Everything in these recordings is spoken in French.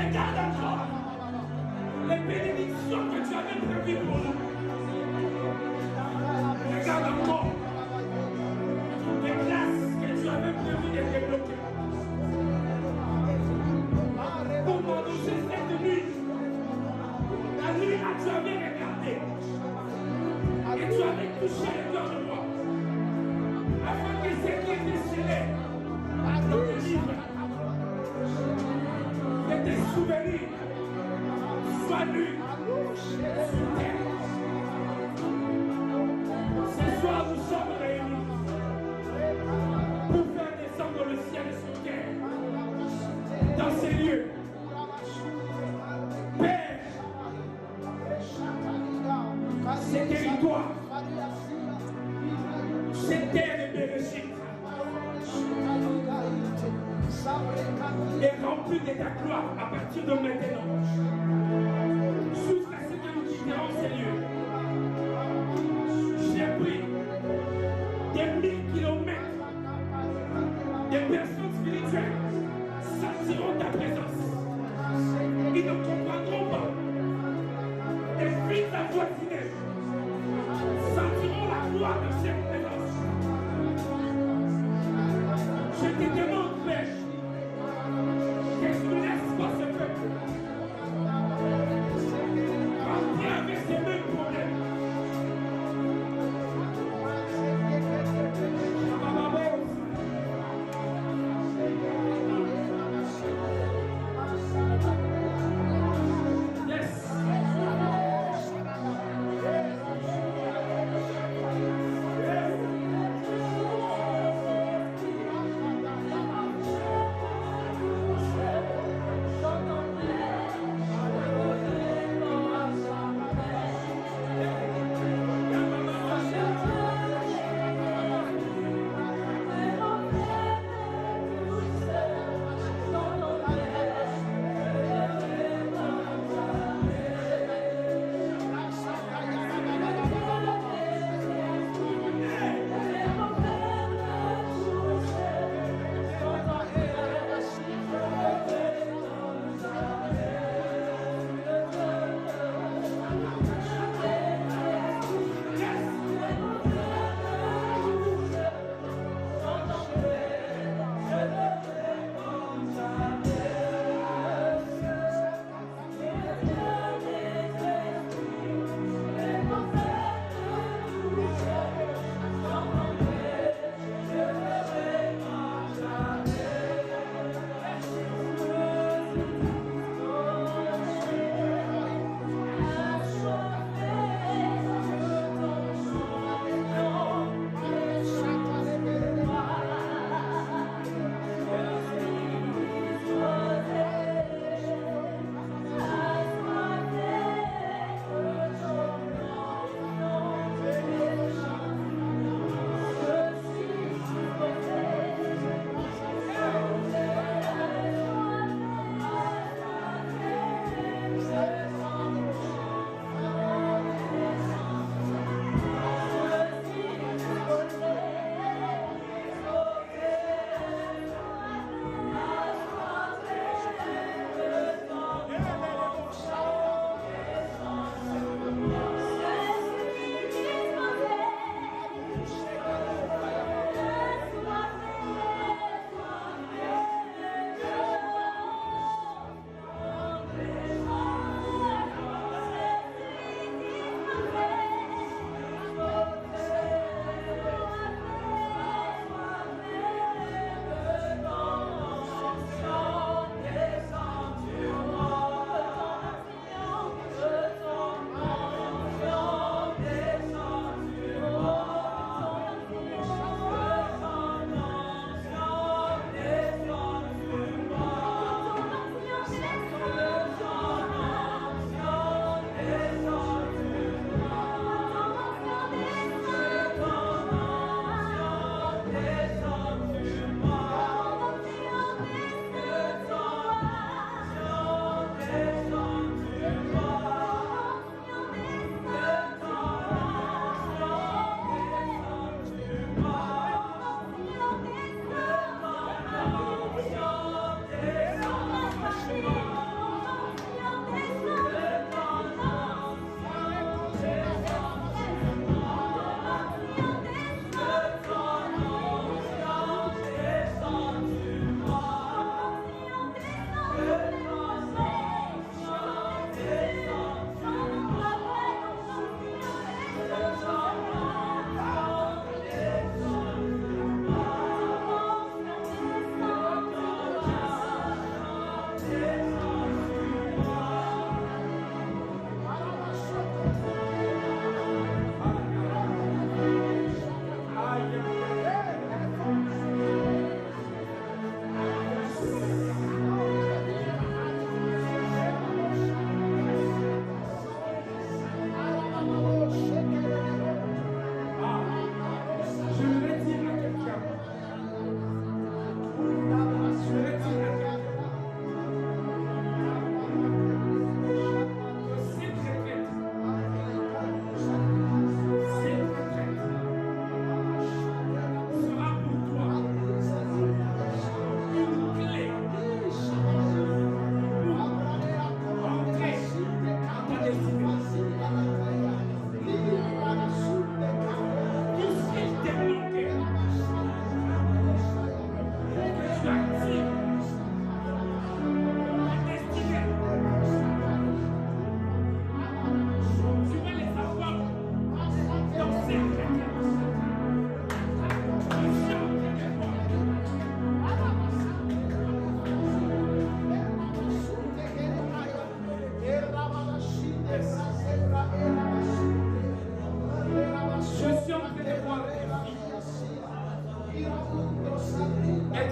Regarde encore les bénédictions que tu avais prévues pour nous. Regarde encore les grâces que tu avais prévues de débloquer. Pour m'annoncer cette nuit, la nuit là tu avais regardé et tu avais touché le cœur de moi. Afin que ce qui était scellé dans le livre de tes souvenirs soit lu sur terre. Ce soir, nous sommes réunis pour faire descendre le ciel sur terre dans ces lieux. Père, ces territoires, cette terre est bénéfique est remplie de ta gloire à partir de maintenant. Jusqu'à ce que nous quitterons ces lieux. J'ai pris des 1000 kilomètres. Des personnes spirituelles sentiront ta présence. Ils ne comprendront pas. Des villes avoisinées sentiront la gloire de cette présence. Je te demande, Père, que tu ne laisses pas ce peuple rentrer avec ces mêmes problèmes.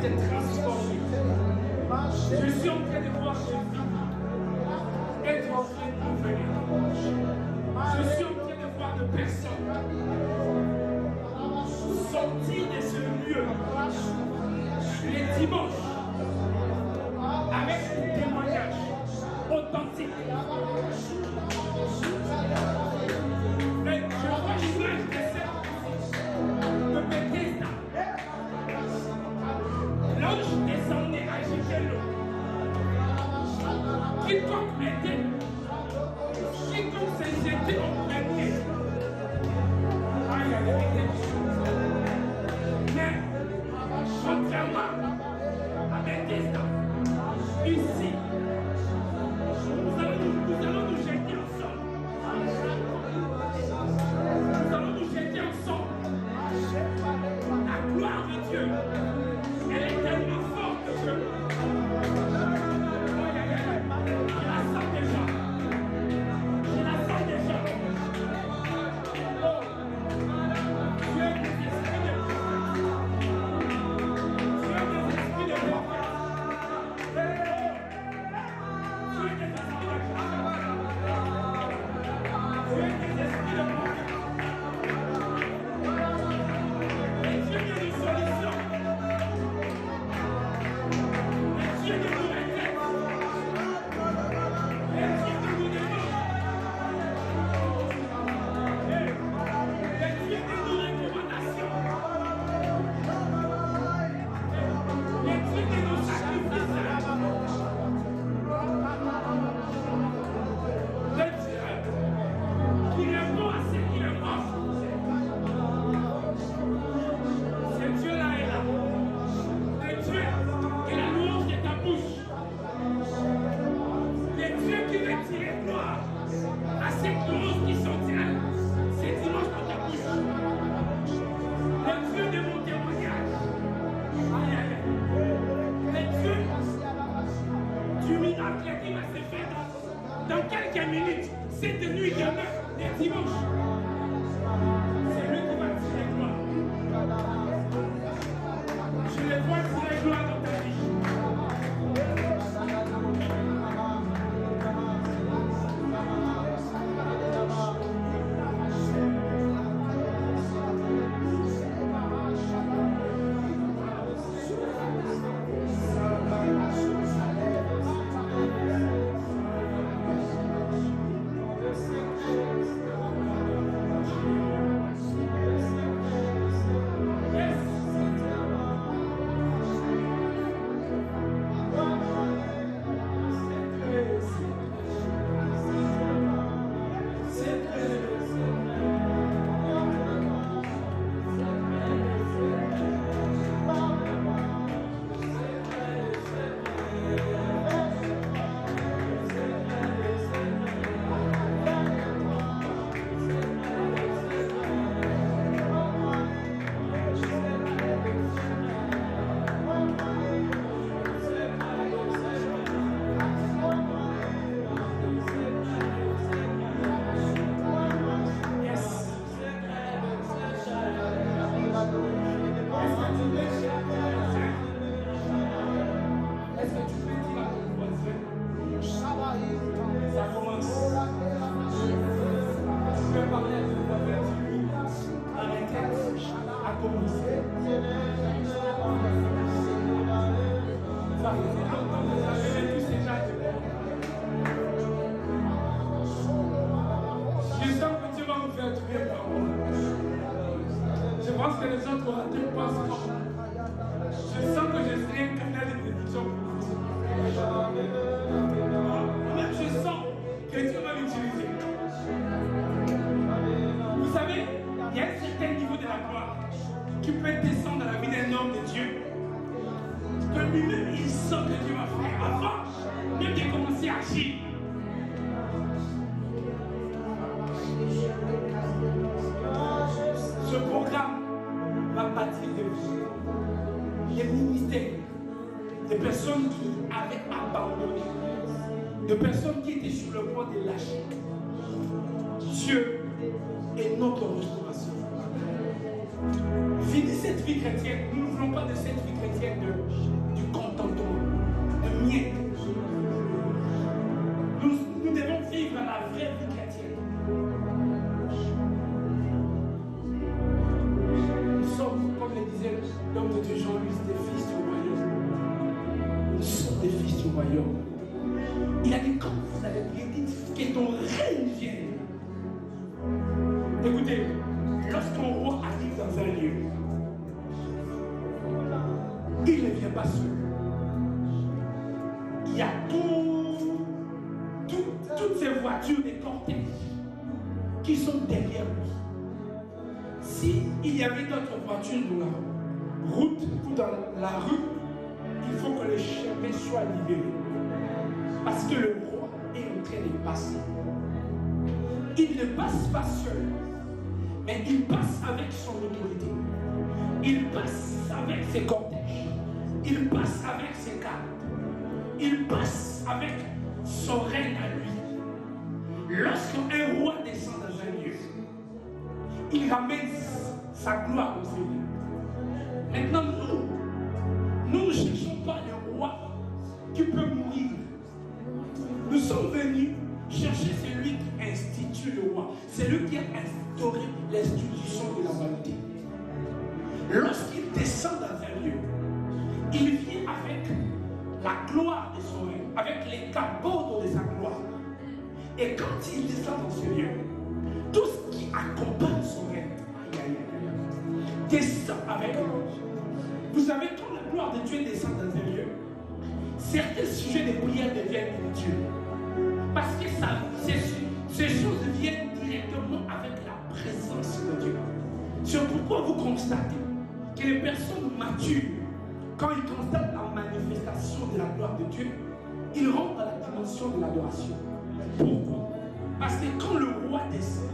été transformé. Je suis en train de voir Jésus être en train de venir. Je suis en train de voir de personnes sortir de ce lieu les dimanches avec des témoignages authentiques. Mais je vois l'image de cette de Bethesda. L'ange descendait à jeter l'eau. Quiconque s'est jeté en premier. Mais, contrairement à Bethesda, ici, nous allons nous jeter ensemble. Nous allons nous jeter ensemble. La gloire de Dieu, elle est tellement forte que je la sens déjà. Je la sens déjà. Oh, Dieu est des esprits de Dieu est des esprits de prophète. Dieu est des esprits de prophète. Dieu est des esprits de prophète. Et Dieu est une solution. Et Dieu est une retraite. Et Dieu est une démon. Et Dieu est une recommandation. Et Dieu est nos sacrifices. Le Dieu qui répond à ceux qui le offrent. Ce Dieu-là est là. Le Dieu est la louange de ta bouche. Le Dieu qui veut tirer gloire à ces louanges qui sont tirées ces dimanches dans ta bouche. Le Dieu de mon témoignage. Aïe, aïe, aïe. Le Dieu du miracle qui va se faire dans quelques minutes. Cette nuit demain, les dimanches. C'est lui qui va tirer gloire. Je le vois tirer gloire dans ta vie. Je pense que les autres orateurs pensent comme je sens que je serai un canal de bénédiction pour vous. Même je sens que Dieu va l'utiliser. Vous savez, il y a un certain niveau de la gloire qui peut descendre dans la vie d'un homme de Dieu. Que lui-même, il sent que Dieu va faire avant même de commencer à agir. Ce programme va partir de les ministères, des personnes qui avaient abandonné, de personnes qui étaient sur le point de lâcher. Dieu est notre restauration. Vivez cette vie chrétienne. Nous ne voulons pas de cette vie chrétienne de dit Jean-Louis, des fils du royaume. Nous sommes des fils du royaume. Il a dit, quand vous allez prier, dites que ton règne vienne. Écoutez, lorsqu'un roi arrive dans un lieu, il ne vient pas seul. Il y a toutes ces voitures, des cortèges qui sont derrière lui. S'il y avait d'autres voitures dans la route ou dans la rue, il faut que le chemin soit libéré. Parce que le roi est en train de passer. Il ne passe pas seul, mais il passe avec son autorité. Il passe avec ses cortèges. Il passe avec ses gardes. Il passe avec son règne à lui. Lorsqu'un roi descend dans un lieu, il ramène sa gloire au Seigneur. Maintenant, nous ne cherchons pas le roi qui peut mourir. Nous sommes venus chercher celui qui institue le roi. C'est lui qui a instauré l'institution de la vanité. Lorsqu'il descend dans un lieu, il vient avec la gloire de son règne, avec les cabots de sa gloire. Et quand il descend dans ce lieu, tout ce qui accompagne son règne descend avec lui. Vous savez, quand la gloire de Dieu descend dans un lieu, certains sujets de prière deviennent inutiles. Parce que ces choses viennent directement avec la présence de Dieu. C'est pourquoi vous constatez que les personnes matures, quand ils constatent la manifestation de la gloire de Dieu, ils rentrent dans la dimension de l'adoration. Pourquoi? Parce que quand le roi descend,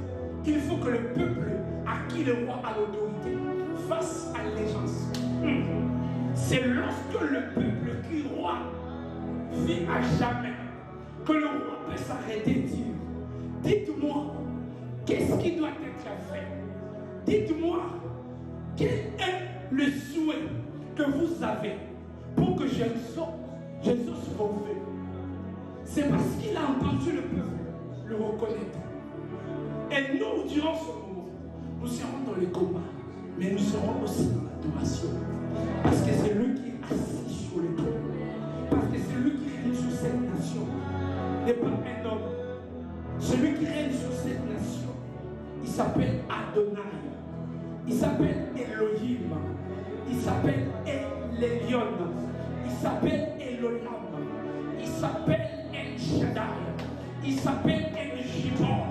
il faut que le peuple à qui le roi a l'autorité fasse allégeance. C'est lorsque le peuple qui roi vit à jamais que le roi peut s'arrêter et dire, dites-moi, qu'est-ce qui doit être fait? Dites-moi, quel est le souhait que vous avez pour que j'exauce vos vœux? C'est parce qu'il a entendu le peuple le reconnaître. Et nous, durant ce moment, nous serons dans le combat, mais nous serons aussi dans l'adoration. Parce que c'est lui qui est assis sur le trône. Parce que c'est lui qui règne sur cette nation. N'est pas un homme. Celui qui règne sur cette nation, il s'appelle Adonai. Il s'appelle Elohim. Il s'appelle Elion. Il s'appelle Elolam. Il s'appelle El Shaddai. Il s'appelle El Gibor.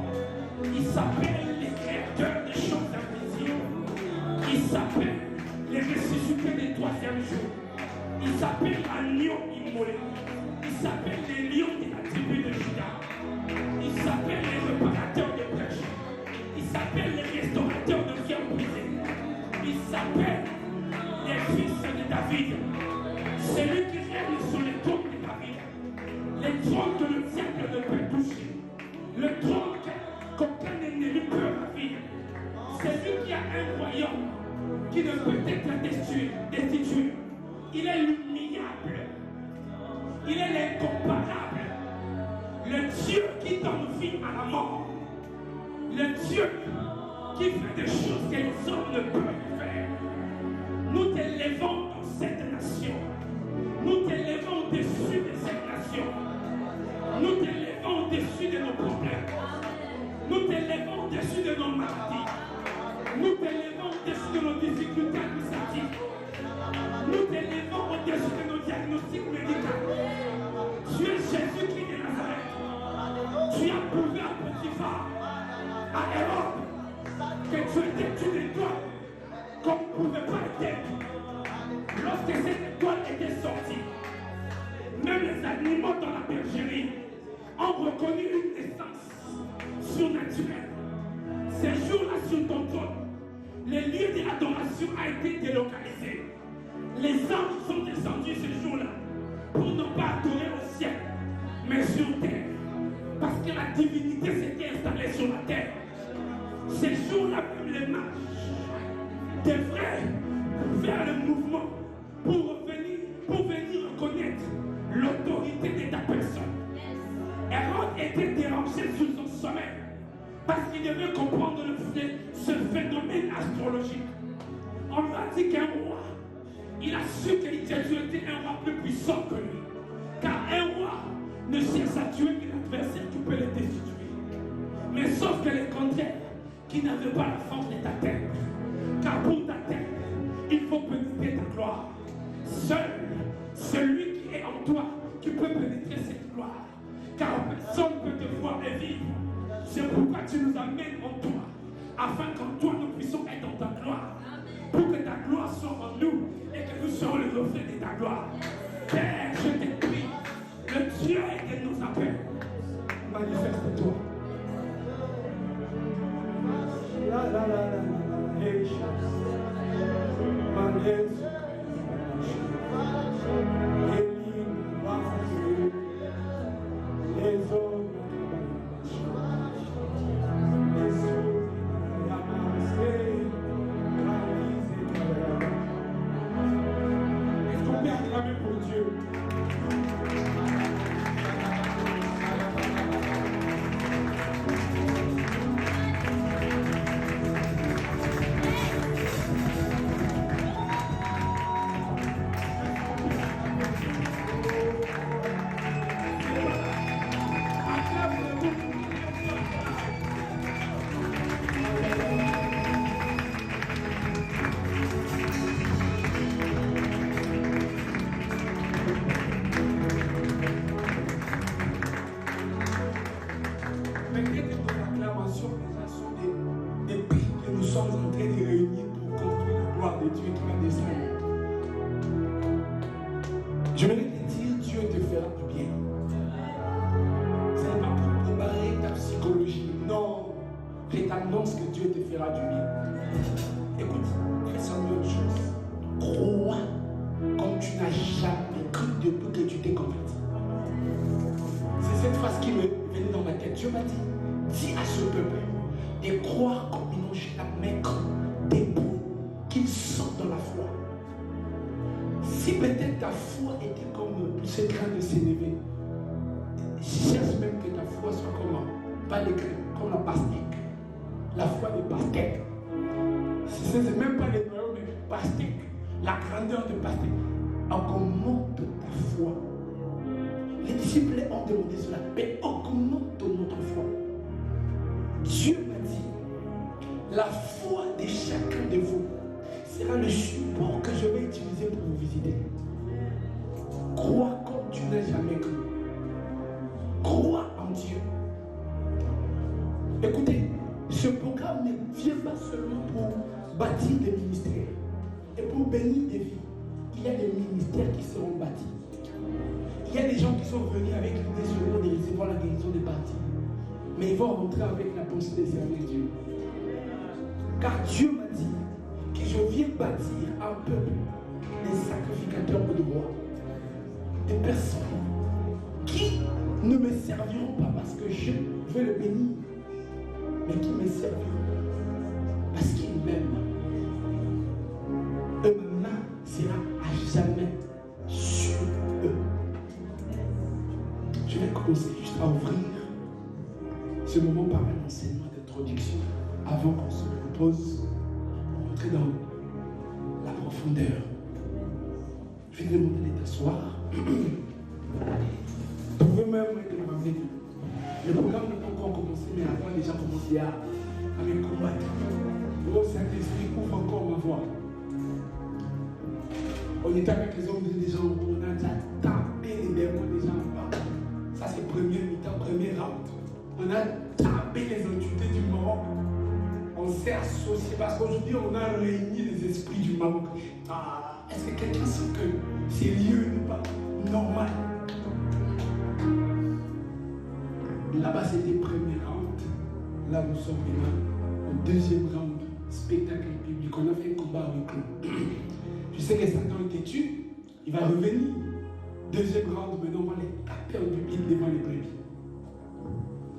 Il s'appelle les créateurs des choses invisibles. Il s'appelle les ressuscités des troisième jour. Il s'appelle l'agneau immolé. Il s'appelle les lions de la tribu de Juda. Il s'appelle les réparateurs des brèches. Il s'appelle les restaurateurs de cœurs brisés. Il s'appelle les fils de David. C'est lui qui règne sur les trônes de David. Les trônes que le diable ne peut toucher. Le trône qu'aucun ennemi peut ravir. C'est lui qui a un royaume qui ne peut être destitué. Il est l'uniable. Il est l'incomparable. Le Dieu qui donne vie à la mort. Le Dieu qui fait des choses que les hommes ne peuvent faire. Nous t'élevons dans cette nation. Nous t'élevons au-dessus de cette nation. Nous t'élevons au-dessus de nos problèmes. Nous t'élevons au-dessus de nos maladies. Nous t'élevons au-dessus de nos difficultés administratives. Nous t'élevons au-dessus de nos diagnostics médicaux. Tu es Jésus-Christ de Nazareth. Tu as prouvé à Potiphar, à Hérode, que tu étais une étoile qu'on ne pouvait pas être. Lorsque cette étoile était sortie, même les animaux dans la bergerie ont reconnu une naissance surnaturelle. Ces jours-là sur ton trône, les lieux de l'adoration ont été délocalisés. Les anges sont descendus ce jour-là pour ne pas adorer au ciel, mais sur terre. Parce que la divinité s'était installée sur la terre. Ces jours-là, même les mages devraient faire le mouvement pour venir reconnaître l'autorité de ta personne. Hérode était dérangé sur son sommeil parce qu'il devait comprendre ce phénomène astrologique. On lui a dit qu'un roi Il a su que Jésus était un roi plus puissant que lui. Car un roi ne cherche à tuer que l'adversaire qui peut le destituer. Mais sauf que le contraire, qui n'avait pas la force de t'atteindre. Car pour t'atteindre, il faut pénétrer ta gloire. Seul celui qui est en toi qui peut pénétrer cette gloire. Car personne ne peut te voir et vivre. C'est pourquoi tu nous amènes en toi, afin qu'en toi nous puissions être dans ta gloire. Pour que ta gloire soit en nous et que nous soyons le reflet de ta gloire. Père, je te prie, le Dieu de nos appels, manifeste-toi. Est-ce qu'on peut acclamer pour Dieu? Je vais te dire, Dieu te fera du bien. Ce n'est pas pour préparer ta psychologie. Non. Je t'annonce que Dieu te fera du bien. Écoute, fais seulement une chose. Crois comme tu n'as jamais cru depuis que tu t'es converti. C'est cette phrase qui me venait dans ma tête. Dieu m'a dit, dis à ce peuple de croire comme ils n'ont jamais cru depuis qu'ils sont dans la foi. Si peut-être ta foi était comme ce grain de sénévé, cherche même que ta foi soit comme pas les grains, comme la pastèque. La foi de pastèque. Ce n'est même pas les noyaux, mais pastèque. La grandeur de pastèque. Augmente ta foi. Les disciples ont demandé cela, mais augmente notre foi. Dieu m'a dit, la foi de chacun de vous sera le support que je vais utiliser pour vous visiter. Crois comme tu n'as jamais cru. Crois en Dieu. Écoutez, ce programme ne vient pas seulement pour bâtir des ministères et pour bénir des vies. Il y a des ministères qui seront bâtis. Il y a des gens qui sont venus avec l'idée seulement de recevoir la guérison des parties. Mais ils vont rentrer avec la pensée de servir Dieu. Car Dieu m'a dit que je viens bâtir un peuple, des sacrificateurs de rois, des personnes qui ne me serviront pas parce que je veux le bénir, mais qui me serviront parce qu'ils m'aiment. Et ma main sera à jamais sur eux. Je vais commencer juste à ouvrir ce moment par un enseignement d'introduction avant qu'on se propose de rentrer dans la profondeur. Je vais te demander de t'asseoir. Vous pouvez même m'amener. Le programme n'a pas encore commencé, mais avant déjà commencé à me combattre. Oh Saint-Esprit, ouvre encore ma voix. On était avec les hommes des gens, on a déjà tapé les démons des gens. Ça c'est premier mi-temps, premier round. On a tapé les autorités du Maroc. On s'est associé parce qu'aujourd'hui on a réuni les esprits du Maroc. Est-ce que quelqu'un sent que ces lieux n'est pas normal? Là-bas c'était le premier round. Là nous sommes maintenant au deuxième round. Spectacle public. On a fait un combat avec eux. Je sais que Satan est têtu. Il va revenir. Deuxième round, maintenant on va les taper au public devant les brebis.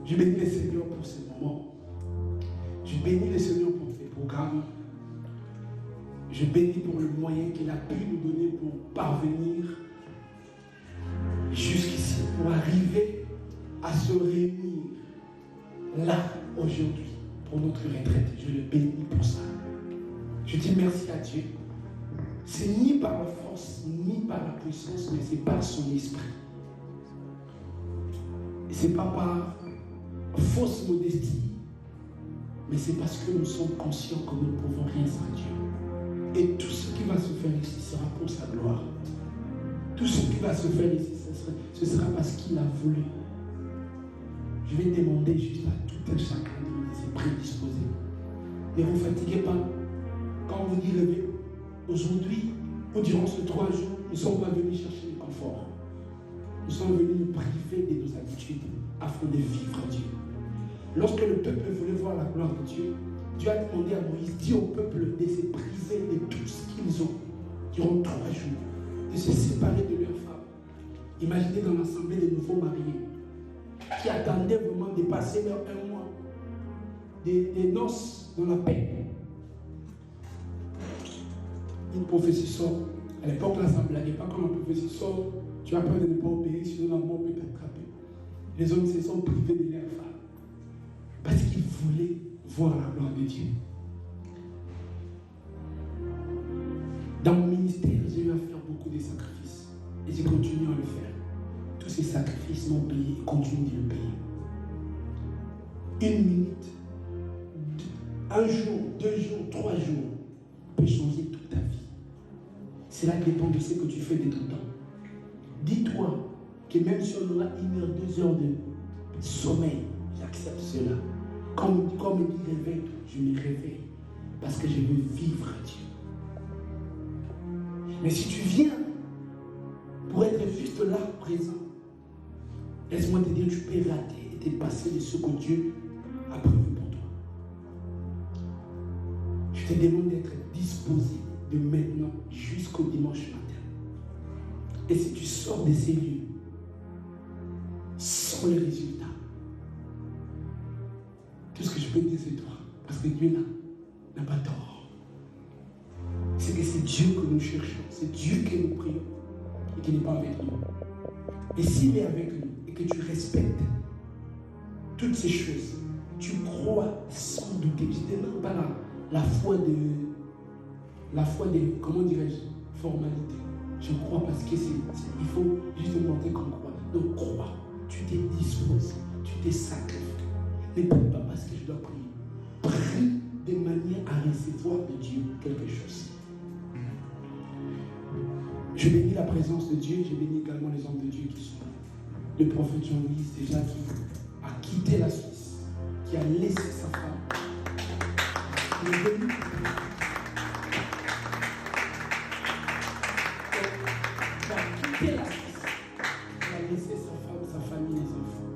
Je bénis le Seigneur pour ce moment. Je bénis le Seigneur pour ces programmes. Je bénis pour le moyen qu'il a pu nous donner pour parvenir jusqu'ici, pour arriver à se réunir là aujourd'hui pour notre retraite. Je le bénis pour ça. Je dis merci à Dieu. C'est ni par la force, ni par la puissance, mais c'est par son esprit. Et c'est pas par fausse modestie, mais c'est parce que nous sommes conscients que nous ne pouvons rien sans Dieu. Et tout ce qui va se faire ici sera pour sa gloire. Tout ce qui va se faire ici, ce sera parce qu'il a voulu. Je vais demander juste à tout un chacun de nous laisser prédisposer. Ne vous fatiguez pas. Quand vous dites lever, aujourd'hui, ou durant ces 3 jours, nous ne sommes pas venus chercher le confort. Nous sommes venus nous priver de nos habitudes afin de vivre Dieu. Lorsque le peuple voulait voir la gloire de Dieu, Dieu a demandé à Moïse, dit au peuple de se priver de tout ce qu'ils ont durant 3 jours, de se séparer de leurs femmes. Imaginez dans l'assemblée des nouveaux mariés qui attendaient vraiment de passer leur 1 mois des noces dans la paix. Une prophétie sort. À l'époque, là, ça ne blaguait pas quand la prophétie sort. Tu as peur de ne pas opérer, sinon la mort peut t'attraper. Les hommes se sont privés de leurs femmes parce qu'ils voulaient voir la gloire de Dieu. Dans mon ministère, j'ai eu à faire beaucoup de sacrifices et j'ai continué à le faire. Tous ces sacrifices m'ont payé et continuent de le payer. 1 minute, 1 jour, 2 jours, 3 jours peut changer toute ta vie. Cela dépend de ce que tu fais de ton temps. Dis-toi que même si on aura 1 heure, 2 heures de sommeil, j'accepte cela. Quand on me dit réveille, je me réveille parce que je veux vivre Dieu. Mais si tu viens pour être juste là, présent, laisse-moi te dire, tu peux rater et te passer de ce que Dieu a prévu pour toi. Je te demande d'être disposé de maintenant jusqu'au dimanche matin. Et si tu sors de ces lieux sans les résultats, tout ce que je peux dire c'est toi, parce que Dieu n'a pas tort. C'est que c'est Dieu que nous cherchons, c'est Dieu que nous prions et qui n'est pas avec nous. Et s'il est avec nous et que tu respectes toutes ces choses, tu crois sans douter. Je ne demande pas la foi de, comment dirais-je, formalité. Je crois parce que il faut juste montrer qu'on croit. Donc crois, tu te disposes, tu te sacrifies. Ne prie pas parce que je dois prier. Prie de manière à recevoir de Dieu quelque chose. Je bénis la présence de Dieu, je bénis également les hommes de Dieu qui sont là. Le prophète Jean-Louis déjà qui a quitté la Suisse, qui a laissé sa femme. Il est venu. Il a quitté la Suisse. Il a laissé sa femme, sa famille, les enfants.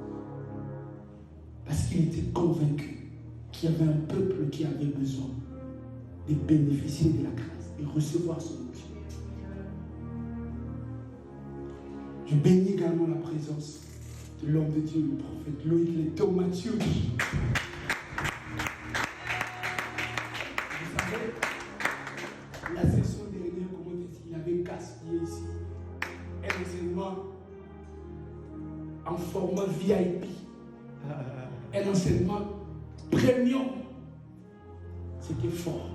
Parce qu'il était convaincu qu'il y avait un peuple qui avait besoin de bénéficier de la grâce et recevoir son onction. Je bénis également la présence de l'homme de Dieu, le prophète Loïc Leto Mathieu. Vous savez, la session dernière, comment dire, il avait gaspillé ici un enseignement en format VIP. Un enseignement premium. C'était fort.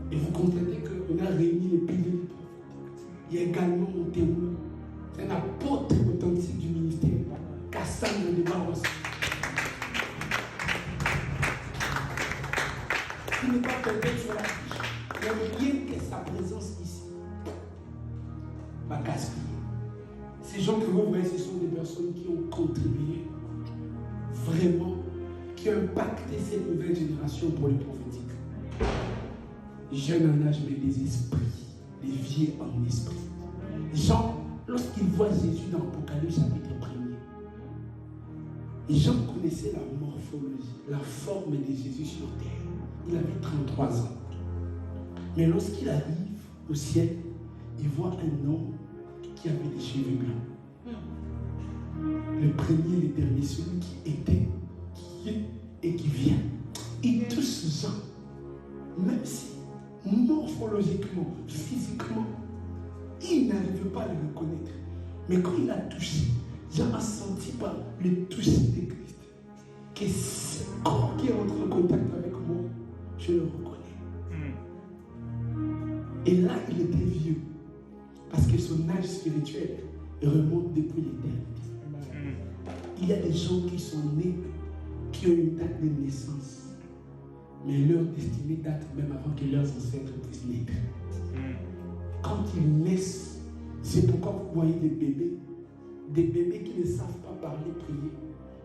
Et vous comprenez qu'on a réuni les piliers du prophète. Il y a également mon témoin. C'est un apôtre authentique du ministère. Cassandre de Barros. Il n'est pas peut-être sur la fiche. Il y a rien que sa présence ici va gaspiller. Ces gens que vous voyez, ce sont des personnes qui ont contribué vraiment, qui ont impacté cette nouvelle génération pour le prophétique. Jeunes en âge, mais des esprits, des vieux en esprit. Jean, lorsqu'il voit Jésus dans l'Apocalypse chapitre 1er, Jean connaissait la morphologie, la forme de Jésus sur terre. Il avait 33 ans. Mais lorsqu'il arrive au ciel, il voit un homme qui avait des cheveux blancs. Le premier et le dernier, celui qui était, qui est et qui vient. Et tous ces gens, même si morphologiquement, physiquement, il n'arrive pas à le reconnaître. Mais quand il a touché, Jean a senti par le toucher de Christ que ce corps qui est entré en contact avec moi, je le reconnais. Et là, son âge spirituel remonte depuis l'éternité. Il y a des gens qui sont nés, qui ont une date de naissance, mais leur destinée date même avant que leurs ancêtres puissent naître. Quand ils naissent, c'est pourquoi vous voyez des bébés qui ne savent pas parler, prier,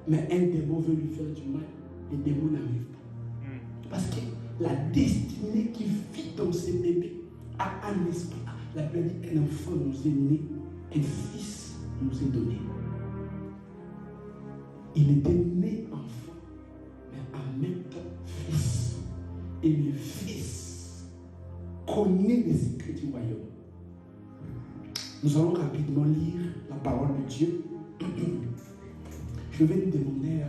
mais un démon veut lui faire du mal, les démons n'arrivent pas. Parce que la destinée qui vit dans ces bébés a un esprit. La Bible dit, un enfant nous est né, un fils nous est donné. Il était né enfant, mais en même temps fils. Et le fils connaît les secrets du royaume. Nous allons rapidement lire la parole de Dieu. Je vais nous demander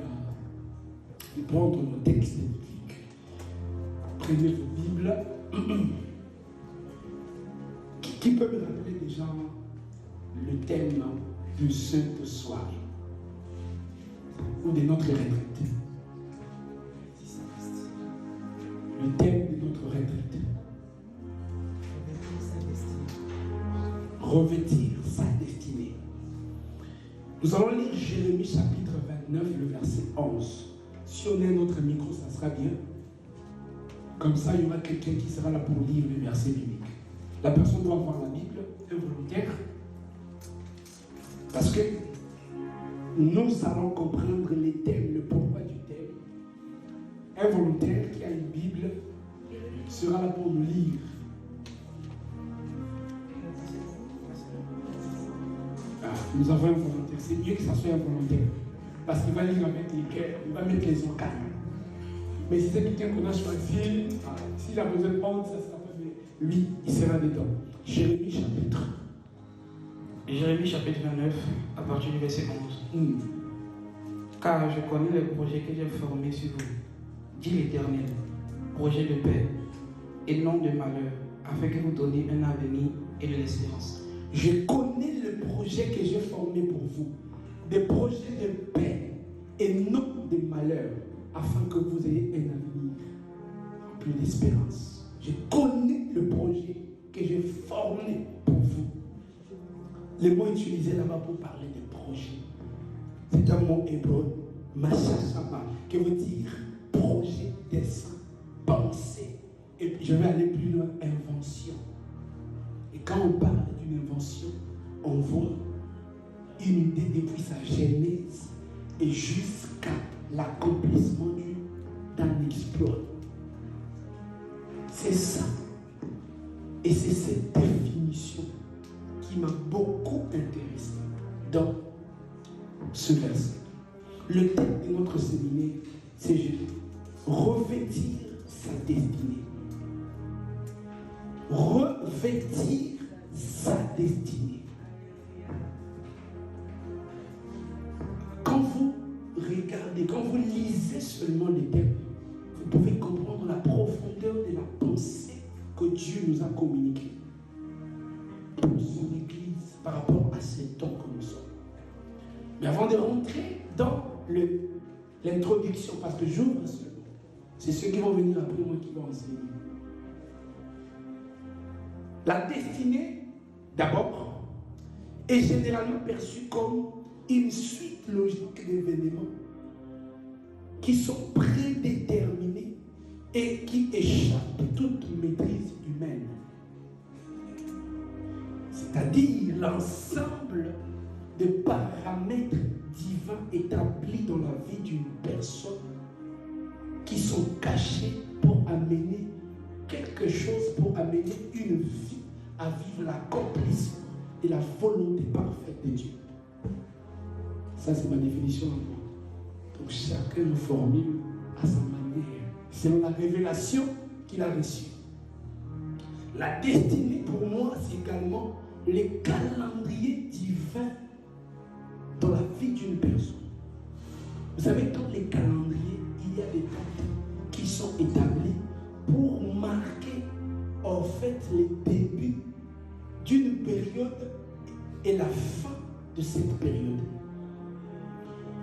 de prendre nos textes bibliques. Prenez vos Bibles. Qui peut me rappeler déjà le thème de cette soirée ou de notre retraite? Le thème de notre retraite. Revêtir sa destinée. Nous allons lire Jérémie chapitre 29, le verset 11. Si on a un autre micro, ça sera bien. Comme ça, il y aura quelqu'un qui sera là pour lire le verset biblique. La personne doit avoir la Bible, involontaire. Parce que nous allons comprendre les thèmes, le pourquoi du thème. Un volontaire qui a une Bible sera là pour nous lire. Nous avons un volontaire. C'est mieux que ça soit un volontaire. Parce qu'il va lire avec les cœurs, il va mettre les oreilles. Mais si c'est quelqu'un qu'on a choisi, s'il a besoin de prendre, ça sera pas fait. Lui, il sera dedans. Jérémie chapitre 29, à partir du verset 11. Car je connais les projets que j'ai formés sur vous, dit l'Éternel, projets de paix et non de malheur, afin que vous donniez un avenir et de l'espérance. Je connais le projet que j'ai formé pour vous, des projets de paix et non de malheur, afin que vous ayez un avenir rempli d'espérance. Je connais le projet que j'ai formé pour vous. Le mot utilisé là-bas pour parler de projet, c'est un mot hébreu, mashashama, qui veut dire projet, dessin, pensée. Et puis je vais aller plus loin, invention. Et quand on parle d'une invention, on voit une idée depuis sa genèse et jusqu'à l'accomplissement d'un exploit. C'est ça. Et c'est cette définition qui m'a beaucoup intéressé dans ce verset. Le thème de notre séminaire, c'est revêtir sa destinée. Revêtir sa destinée. Quand vous regardez, quand vous lisez seulement les thèmes, vous pouvez comprendre la profondeur de la pensée que Dieu nous a communiquée pour son Église par rapport à ces temps que nous sommes. Mais avant de rentrer dans l'introduction, parce que j'ouvre seulement, c'est ceux qui vont venir après moi qui vont enseigner. La destinée, d'abord, est généralement perçue comme une suite logique d'événements qui sont prédéterminés et qui échappent à toute maîtrise humaine. C'est-à-dire l'ensemble de paramètres divins établis dans la vie d'une personne qui sont cachés pour amener quelque chose, pour amener une vie à vivre l'accomplissement de la volonté parfaite de Dieu. Ça, c'est ma définition en moi. Donc, chacun nous formule à sa manière, selon la révélation qu'il a reçue. La destinée, pour moi, c'est également les calendriers divins dans la vie d'une personne. Vous savez, dans les calendriers, il y a des dates qui sont établies pour marquer, en fait, les débuts d'une période et la fin de cette période.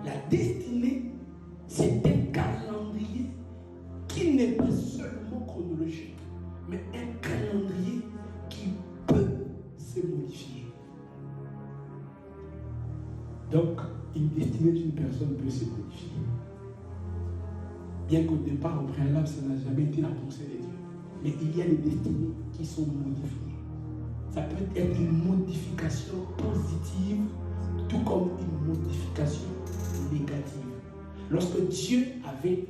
La destinée, c'est un calendrier qui n'est pas seulement chronologique, mais un calendrier qui peut se modifier. Donc, une destinée d'une personne peut se modifier. Bien qu'au départ, au préalable, ça n'a jamais été la pensée de Dieu. Mais il y a des destinées qui sont modifiées. Ça peut être une modification positive, tout comme une modification négative. Lorsque Dieu avait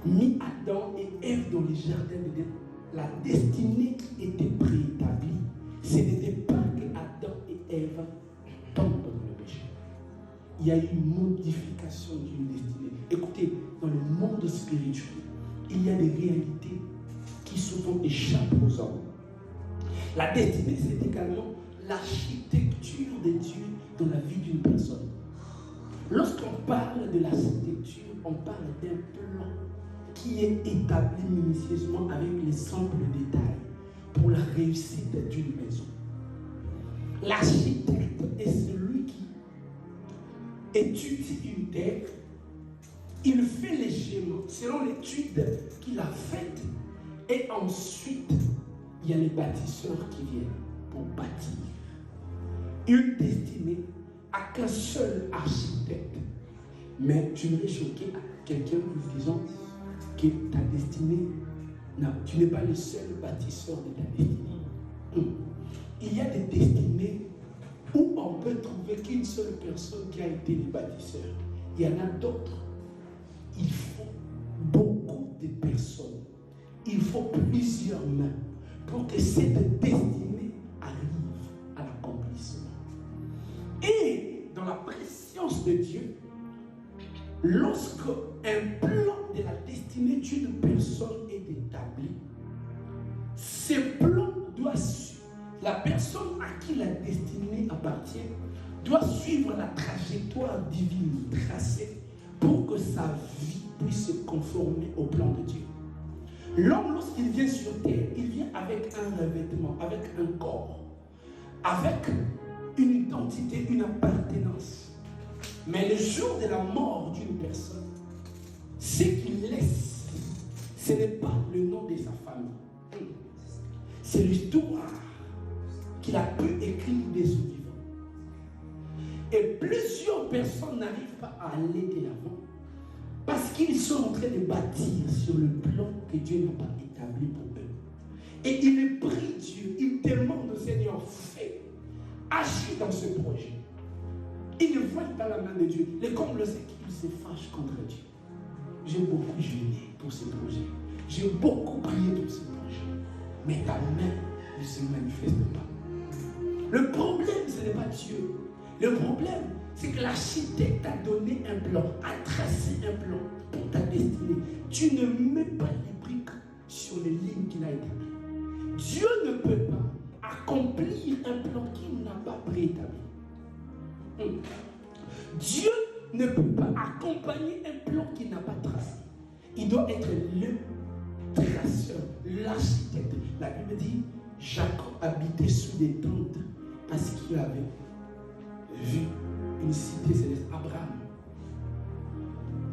mis Adam et Ève dans les jardins d'Éden, la destinée qui était préétablie, ce n'était pas que Adam et Ève tombent dans le péché. Il y a eu une modification d'une destinée. Écoutez, dans le monde spirituel, il y a des réalités qui souvent échappent aux hommes. La destinée, c'est également l'architecture de Dieu dans la vie d'une personne. Lorsqu'on parle de l'architecture, on parle d'un plan qui est établi minutieusement avec les simples détails pour la réussite d'une maison. L'architecte est celui qui étudie une terre, il fait les schémas selon l'étude qu'il a faite et ensuite il y a les bâtisseurs qui viennent pour bâtir. Une destinée à qu'un seul architecte. Mais tu ne es choqué à quelqu'un en disant que ta destinée, tu n'es pas le seul bâtisseur de ta destinée. Il y a des destinées où on peut trouver qu'une seule personne qui a été le bâtisseur. Il y en a d'autres. Il faut beaucoup de personnes. Il faut plusieurs mains pour que cette destinée arrive à l'accomplissement. Et dans la préscience de Dieu, lorsque un plan de la destinée d'une personne est établi, ce plan doit suivre. La personne à qui la destinée appartient doit suivre la trajectoire divine tracée pour que sa vie puisse se conformer au plan de Dieu. L'homme, lorsqu'il vient sur terre, il vient avec un revêtement, avec un corps, avec une identité, une appartenance. Mais le jour de la mort d'une personne, ce qu'il laisse, ce n'est pas le nom de sa famille. C'est l'histoire qu'il a pu écrire des vivants. Et plusieurs personnes n'arrivent pas à aller de l'avant parce qu'ils sont en train de bâtir sur le plan que Dieu n'a pas établi pour eux. Et il prie Dieu, il demande au Seigneur, fais, agis dans ce projet. Il ne voit pas la main de Dieu. Les combles, c'est qu'il se fâche contre Dieu. J'ai beaucoup jeûné pour ce projet. J'ai beaucoup prié pour ce projet. Mais ta main ne se manifeste pas. Le problème, ce n'est pas Dieu. Le problème, c'est que l'architecte a donné un plan, a tracé un plan pour ta destinée. Tu ne mets pas les briques sur les lignes qu'il a établies. Dieu ne peut pas accomplir un plan qu'il n'a pas préétabli. Dieu ne peut pas accompagner un plan qu'il n'a pas tracé. Il doit être le traceur, l'architecte. La Bible dit, Jacob habitait sous des tentes parce qu'il avait vu une cité céleste, Abraham.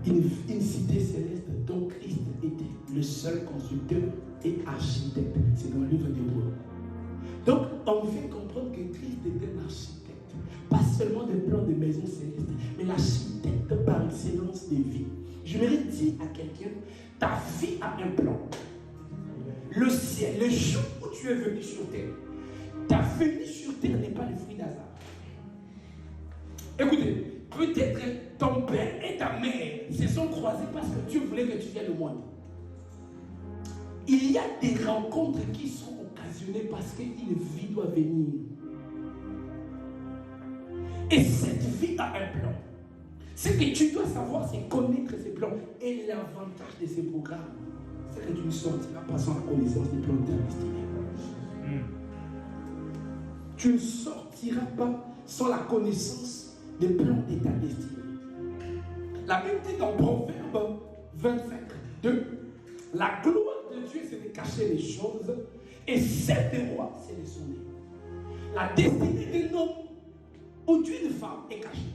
Une cité céleste dont Christ était le seul constructeur et architecte. C'est dans le livre d'Hébreux. Donc, on fait comprendre que Christ était un architecte. Pas seulement des plans de maisons célestes, mais l'architecte par excellence des vies. Je voudrais dire à quelqu'un, ta vie a un plan. Le ciel, le jour où tu es venu sur terre, ta venue sur terre n'est pas le fruit d'hasard. Écoutez, peut-être ton père et ta mère se sont croisés parce que Dieu voulait que tu viennes au monde. Il y a des rencontres qui sont occasionnées parce qu'une vie doit venir. Et cette vie a un plan. Ce que tu dois savoir, c'est connaître ces plans. Et l'avantage de ces programmes, c'est que tu ne sortiras pas sans la connaissance des plans de ta destinée. Tu ne sortiras pas sans la connaissance des plans de ta destinée. La Bible dit dans Proverbe 25, 2, la gloire de Dieu, c'est de cacher les choses, et celle des rois, c'est de sonner. La destinée d'un homme ou d'une femme est cachée.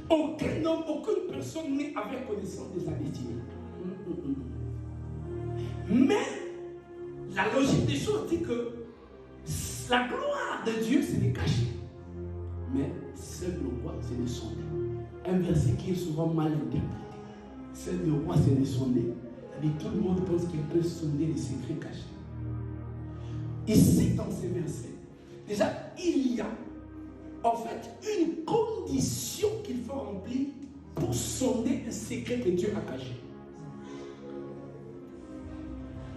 Aucun homme, aucune personne n'est avec connaissance de sa destinée. Mais la logique des choses dit que la gloire de Dieu, c'est de cacher. mais seul le roi c'est de sonder. Un verset qui est souvent mal interprété. Seul le roi c'est de sonder. Tout le monde pense qu'il peut sonder les secrets cachés. Ici, dans ces versets, déjà, il y a en fait une condition qu'il faut remplir pour sonder un secret que Dieu a caché.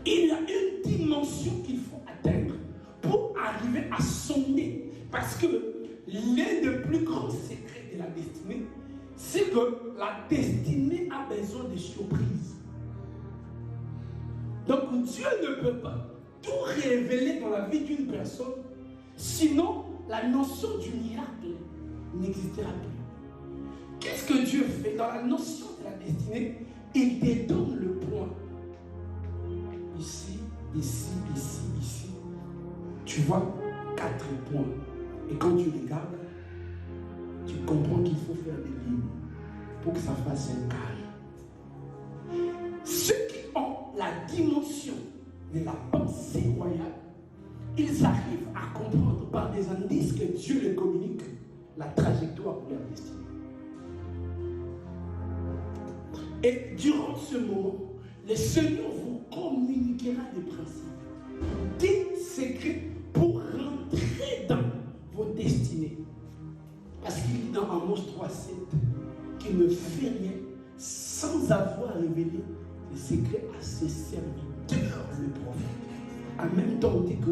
Il y a une dimension qu'il faut atteindre pour arriver à sonder. Parce que l'un des plus grands secrets de la destinée, c'est que la destinée a besoin de surprises. Donc Dieu ne peut pas tout révéler dans la vie d'une personne, sinon la notion du miracle n'existera plus. Qu'est-ce que Dieu fait dans la notion de la destinée? Il te donne le point. Ici, ici, ici, ici. Tu vois 4 points. Et quand tu regardes, tu comprends qu'il faut faire des lignes pour que ça fasse un carré. Ceux qui ont la dimension de la pensée royale, ils arrivent à comprendre par des indices que Dieu les communique la trajectoire de leur destinée. Et durant ce moment, le Seigneur vous communiquera des principes, des secrets pour rentrer dans vos destinées. Parce qu'il dit dans Amos 3,7 qu'il ne fait rien sans avoir révélé les secrets à ses serviteurs, le prophète. En même temps, on dit que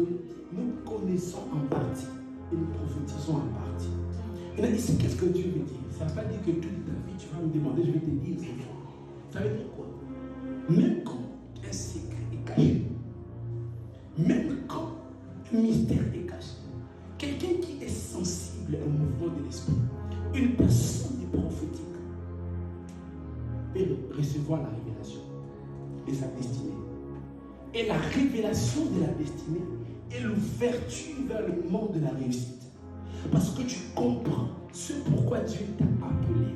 nous connaissons en partie et nous prophétisons en partie. Et là, ici, qu'est-ce que Dieu veut dire? Ça ne veut pas dire que toute ta vie, tu vas me demander, je vais te dire c'est faux. Ça veut dire quoi? Même quand un secret est caché, même quand un mystère est caché, quelqu'un qui est sensible au mouvement de l'esprit, une personne prophétique, peut recevoir la révélation de sa destinée. Et la révélation de la destinée est l'ouverture vers le monde de la réussite. Parce que tu comprends ce pourquoi Dieu t'a appelé.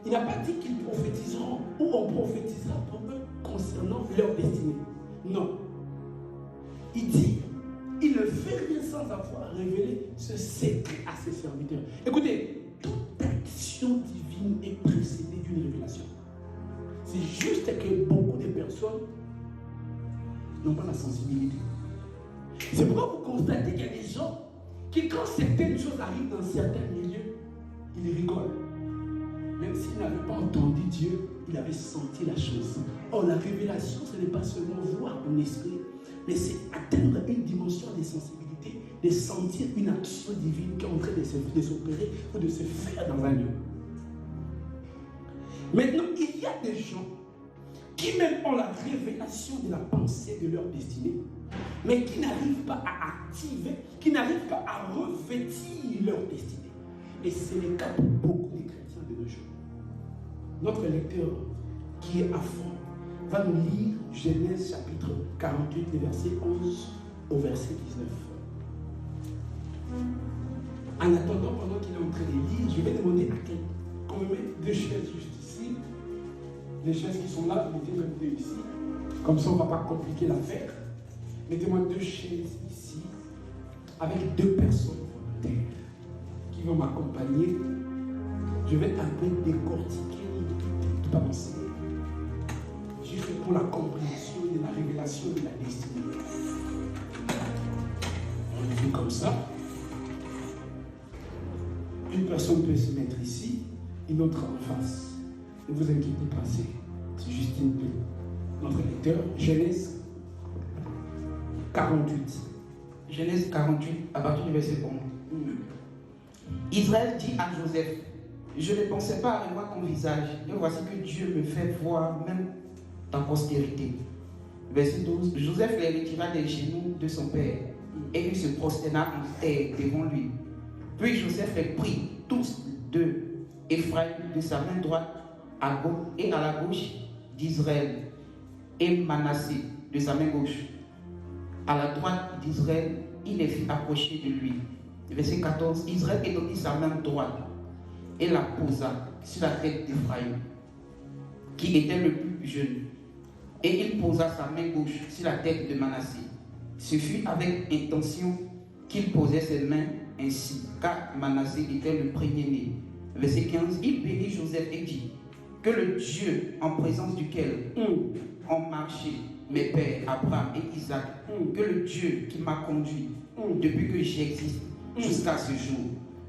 Il n'a pas dit qu'ils prophétiseront ou on prophétisera pour eux concernant leur destinée. Non. Il dit, il ne fait rien sans avoir révélé ce secret à ses serviteurs. Écoutez, toute action divine est précédée d'une révélation. C'est juste que beaucoup de personnes n'ont pas la sensibilité. C'est pourquoi vous constatez qu'il y a des gens qui, quand certaines choses arrivent dans certains milieux, ils rigolent. Même s'ils n'avaient pas entendu Dieu, ils avaient senti la chose. Or, la révélation, ce n'est pas seulement voir en esprit, mais c'est atteindre une dimension de sensibilité, de sentir une action divine qui est en train de s'opérer ou de se faire dans un lieu. Maintenant, il y a des gens qui même ont la révélation de la pensée de leur destinée, mais qui n'arrivent pas à activer, qui n'arrivent pas à revêtir leur destinée. Et c'est le cas pour beaucoup de chrétiens de nos jours. Notre lecteur qui est à fond va nous lire Genèse chapitre 48, verset 11 au verset 19. En attendant, pendant qu'il est en train de lire, je vais demander à quelqu'un qu'on me mette 2 chaises juste ici. Les chaises qui sont là, mettez comme 2 ici. Comme ça, on ne va pas compliquer l'affaire. Mettez-moi 2 chaises ici, avec 2 personnes volontaires qui vont m'accompagner. Je vais un peu décortiquer toute pensée, juste pour la compréhension de la révélation de la destinée. On le fait comme ça. Une personne peut se mettre ici, une autre en face. Ne vous inquiétez pas, c'est juste une plaie. Notre lecteur, Genèse 48. Genèse 48, à partir du verset 11. Israël dit à Joseph, je ne pensais pas à revoir ton visage, et voici que Dieu me fait voir même ta postérité. Verset 12. Joseph les retira des genoux de son père, et il se prosterna en terre devant lui. Puis Joseph les prit tous deux, Ephraïm de sa main droite à gauche et à la gauche d'Israël, et Manassé de sa main gauche. À la droite d'Israël, il les fit approcher de lui. Verset 14. Israël étendit sa main droite et la posa sur la tête d'Ephraïm, qui était le plus jeune. Et il posa sa main gauche sur la tête de Manassé. Ce fut avec intention qu'il posait ses mains ainsi, car Manassé était le premier-né. Verset 15, il bénit Joseph et dit que le Dieu en présence duquel ont marché mes pères Abraham et Isaac, que le Dieu qui m'a conduit depuis que j'existe jusqu'à ce jour,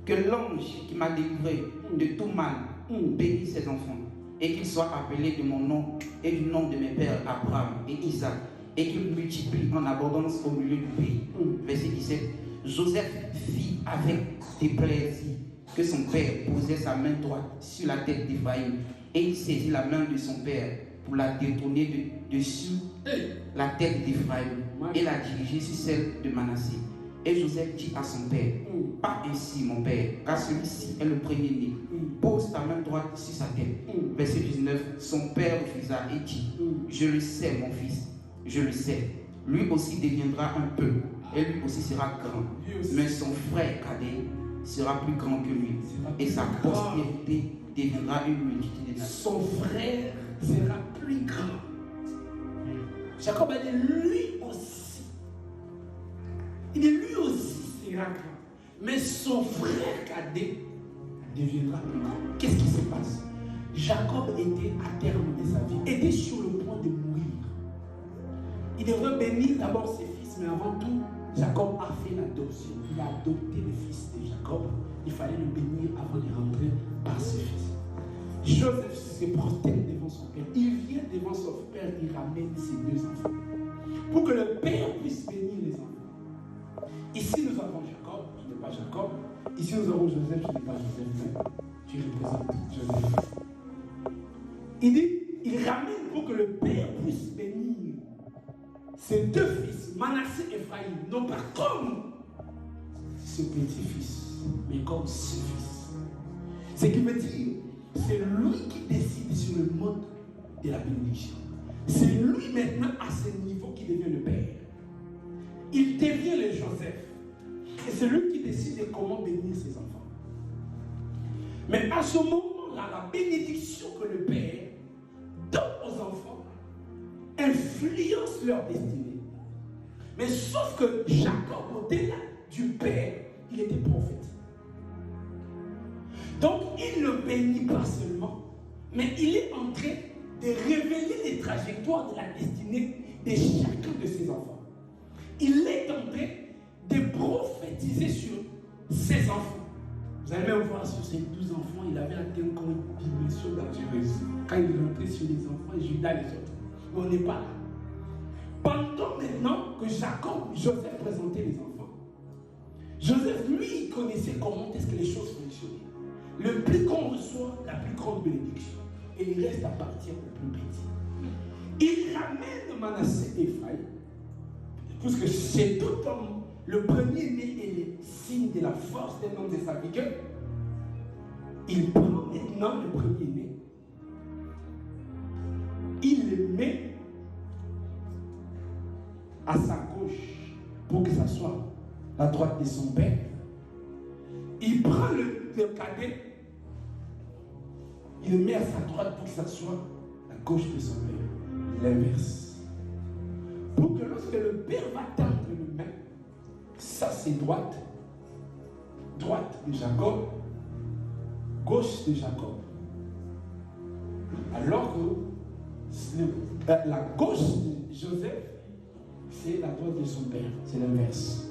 que l'ange qui m'a délivré de tout mal bénisse ses enfants, et qu'il soit appelé de mon nom et du nom de mes pères Abraham et Isaac, et qu'il multiplie en abondance au milieu du pays. Verset 17. Joseph vit avec déplaisir que son père posait sa main droite sur la tête d'Éphraïm, et il saisit la main de son père pour la détourner dessus la tête d'Éphraïm et la diriger sur celle de Manassé. Et Joseph dit à son père, pas ainsi mon père, car celui-ci est le premier-né. Pose ta main droite sur sa tête. Verset 19, son père refusa et dit, je le sais mon fils, je le sais. Lui aussi deviendra un peu, et lui aussi sera grand. Mais son frère cadet sera plus grand que lui, et sa postérité deviendra une multitude de nations. Son frère sera plus grand. Jacob a dit, lui aussi. Il dit, lui aussi sera grand. Mais son frère cadet deviendra plus grand. Qu'est-ce qui se passe? Jacob était à terme de sa vie, était sur le point de mourir. Il devrait bénir d'abord ses fils, mais avant tout, Jacob a fait l'adoption. Il a adopté le fils de Jacob. Il fallait le bénir avant de rentrer par ses fils. Joseph se prosterne devant son père. Il vient devant son père, il ramène ses deux enfants. Pour que le père puisse bénir les enfants. Ici nous avons Jacob, ce n'est pas Jacob. Ici nous avons Joseph, ce n'est pas Joseph. Tu représentes Joseph. Il dit, il ramène pour que le père puisse bénir ses deux fils, Manassé et Ephraïm, non pas comme ce petit-fils, mais comme ce fils. Ce qui veut dire, c'est lui qui décide sur le mode de la bénédiction. C'est lui maintenant à ce niveau qui devient le père. Il devient le Joseph. Et c'est lui qui décide de comment bénir ses enfants. Mais à ce moment-là, la bénédiction que le père donne aux enfants influence leur destinée. Mais sauf que Jacob, au-delà du père, il était prophète. Donc il ne bénit pas seulement, mais il est en train de révéler les trajectoires de la destinée de chacun de ses enfants. Il est en train de prophétiser sur ses enfants. Vous allez même voir sur ses 12 enfants, il avait atteint encore une dimension dangereuse. Quand il rentrait sur les enfants, Judas les autres. Mais on n'est pas là. Pendant maintenant que Jacob, Joseph présentait les enfants, Joseph, lui, il connaissait comment est-ce que les choses fonctionnaient. Le plus grand reçoit, la plus grande bénédiction. Et il reste à partir au plus petit. Il ramène Manassé et Ephraïm, parce que c'est tout homme, le premier-né est le signe de la force d'un homme de sa vigueur. Il prend maintenant le premier-né, il le met à sa gauche pour que ça soit la droite de son père. Il prend le cadet, il le met à sa droite pour que ça soit la gauche de son père. L'inverse. Pour que lorsque le père va tendre le main, ça c'est droite. Droite de Jacob, gauche de Jacob. Alors que la gauche de Joseph, c'est la droite de son père. C'est l'inverse.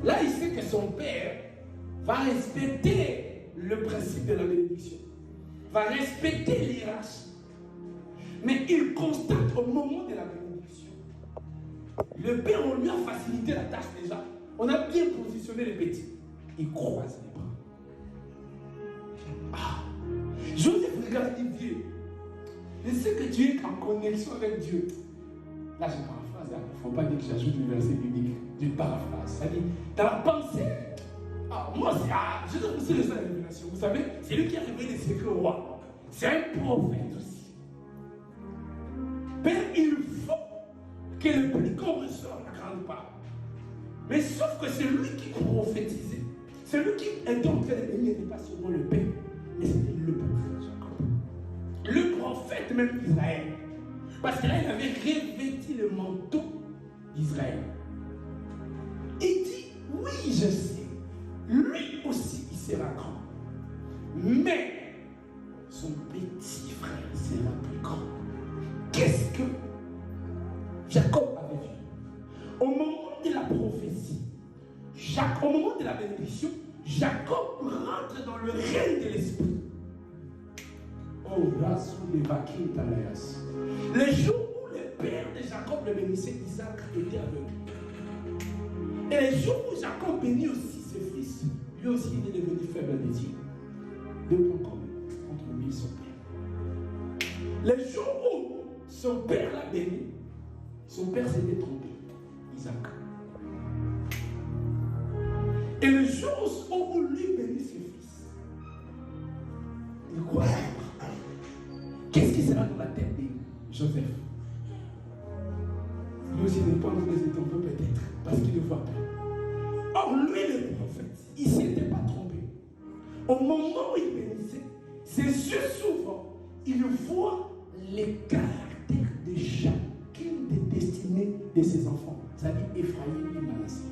Là, il sait que son père va respecter le principe de la bénédiction, va respecter l'hierarchie. Mais il constate au moment de la bénédiction, le père, on lui a facilité la tâche déjà. On a bien positionné les petits. Il croise les bras. Ah, Joseph regarde Dieu. Je sais que tu es en connexion avec Dieu. Là, je paraphrase. Il ne faut pas dire que j'ajoute le verset biblique. Je paraphrase. C'est-à-dire, dans la pensée, moi, c'est le seul révélation. Vous savez, c'est lui qui a révélé les secrets au roi. C'est un prophète aussi. Père, il faut que le plus grand ressort la grande part. Mais sauf que c'est lui qui prophétisait. C'est lui qui était en train de bénir, n'était pas seulement le père, mais c'était le prophète Jacob. Le prophète même d'Israël. Parce que là, il avait revêtu le manteau d'Israël. Il dit, oui, je sais lui aussi, il sera grand. Mais son petit frère sera plus grand. Qu'est-ce que Jacob avait vu? Au moment de la prophétie, au moment de la bénédiction, Jacob rentre dans le règne de l'esprit. Oh, là, sous les vaquins d'Alayas. Les jours où le père de Jacob le bénissait, Isaac était aveugle. Et les jours où Jacob bénit aussi ses fils, lui aussi il est devenu faible des yeux. Deux points communs entre lui et son père. Les jours où son père l'a béni, son père s'était trompé, Isaac. Et le jour où lui bénit ses fils, il croit. Qu'est-ce qui sera dans la tête de Joseph? Lui aussi ne pense que c'est un peu peut-être, parce qu'il ne voit pas. Or, lui, le prophète, il ne s'était pas trompé. Au moment où il bénissait, ses yeux s'ouvrent, il voit les caractères de chacune des destinées de ses enfants, c'est-à-dire Ephraïm et Manassé.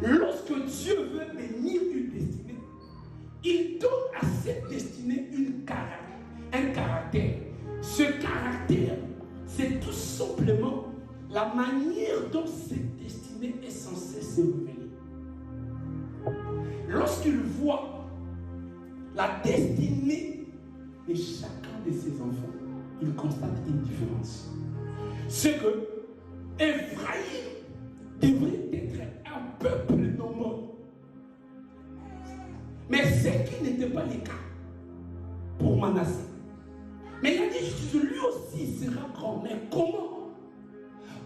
Lorsque Dieu veut bénir une destinée, il donne à cette destinée un caractère. Ce caractère, c'est tout simplement la manière dont cette destinée est censée se révéler. Lorsqu'il voit la destinée de chacun de ses enfants, il constate une différence. C'est que Ephraïm devrait être un peuple nombreux. Mais ce qui n'était pas le cas pour Manassé. Mais il a dit, lui aussi sera grand. Mais comment?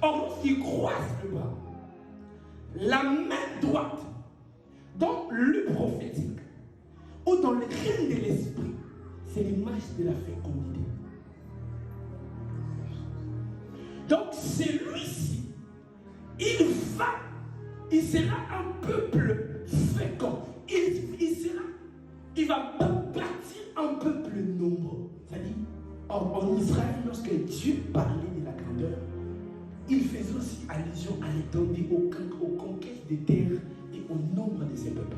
Or, lorsqu'il croise le bras, la main droite, dans le prophétique, ou dans le règne de l'esprit, c'est l'image de la fécondité. Donc, celui-ci, il sera un peuple fécond. Il va bâtir un peuple nombreux. C'est-à-dire, en Israël, lorsque Dieu parlait de la grandeur, il faisait aussi allusion à l'étendue, aux conquêtes des terres et au nombre de ses peuples.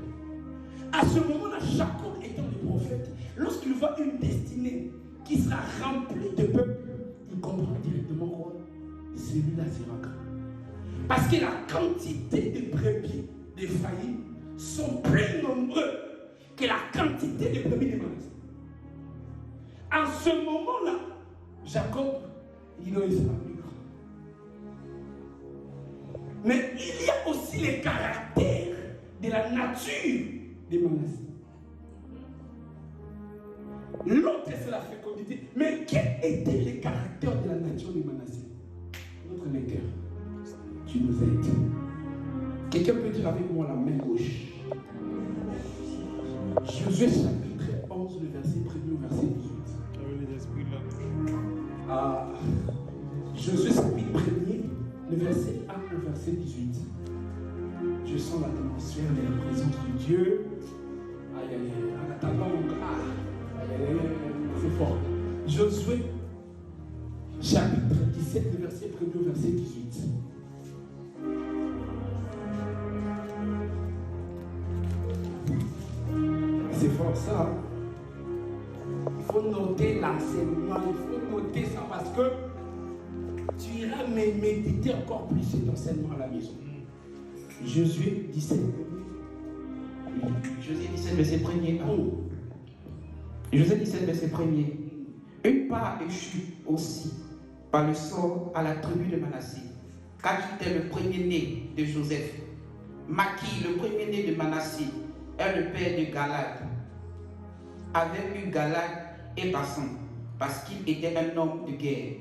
À ce moment-là, Jacob étant le prophète, lorsqu'il voit une destinée qui sera remplie de peuples, il comprend directement quoi? Celui-là sera grand. Parce que la quantité de brebis d'Ephraïm sont plus nombreux que la quantité de brebis de Manassé. En ce moment-là, Jacob, il sera plus grand. Mais il y a aussi les caractères de la nature de Manassé. L'autre, c'est la fécondité. Mais quels étaient les caractères de la nature de Manassé? Notre lecteur, tu nous aides. Quelqu'un peut dire avec moi la main gauche. Josué chapitre 11, le verset 1er au verset 18. Josué chapitre 1er, le verset 1 au verset 18. Je sens l'atmosphère de la présence de Dieu. Aïe aïe aïe, en attendant, c'est fort. Josué chapitre 17, le verset 1er au verset 18. C'est fort ça. Il faut noter l'enseignement, il faut noter ça parce que tu iras méditer encore plus cet enseignement à la maison. Josué 17. Josué 17, verset 1er. Josué 17, verset 1er. Une part échut aussi par le sort à la tribu de Manassé, car il était le premier-né de Joseph. Maki, le premier-né de Manassé, est le père de Galad, avait eu Galad et Bassan, parce qu'il était un homme de guerre.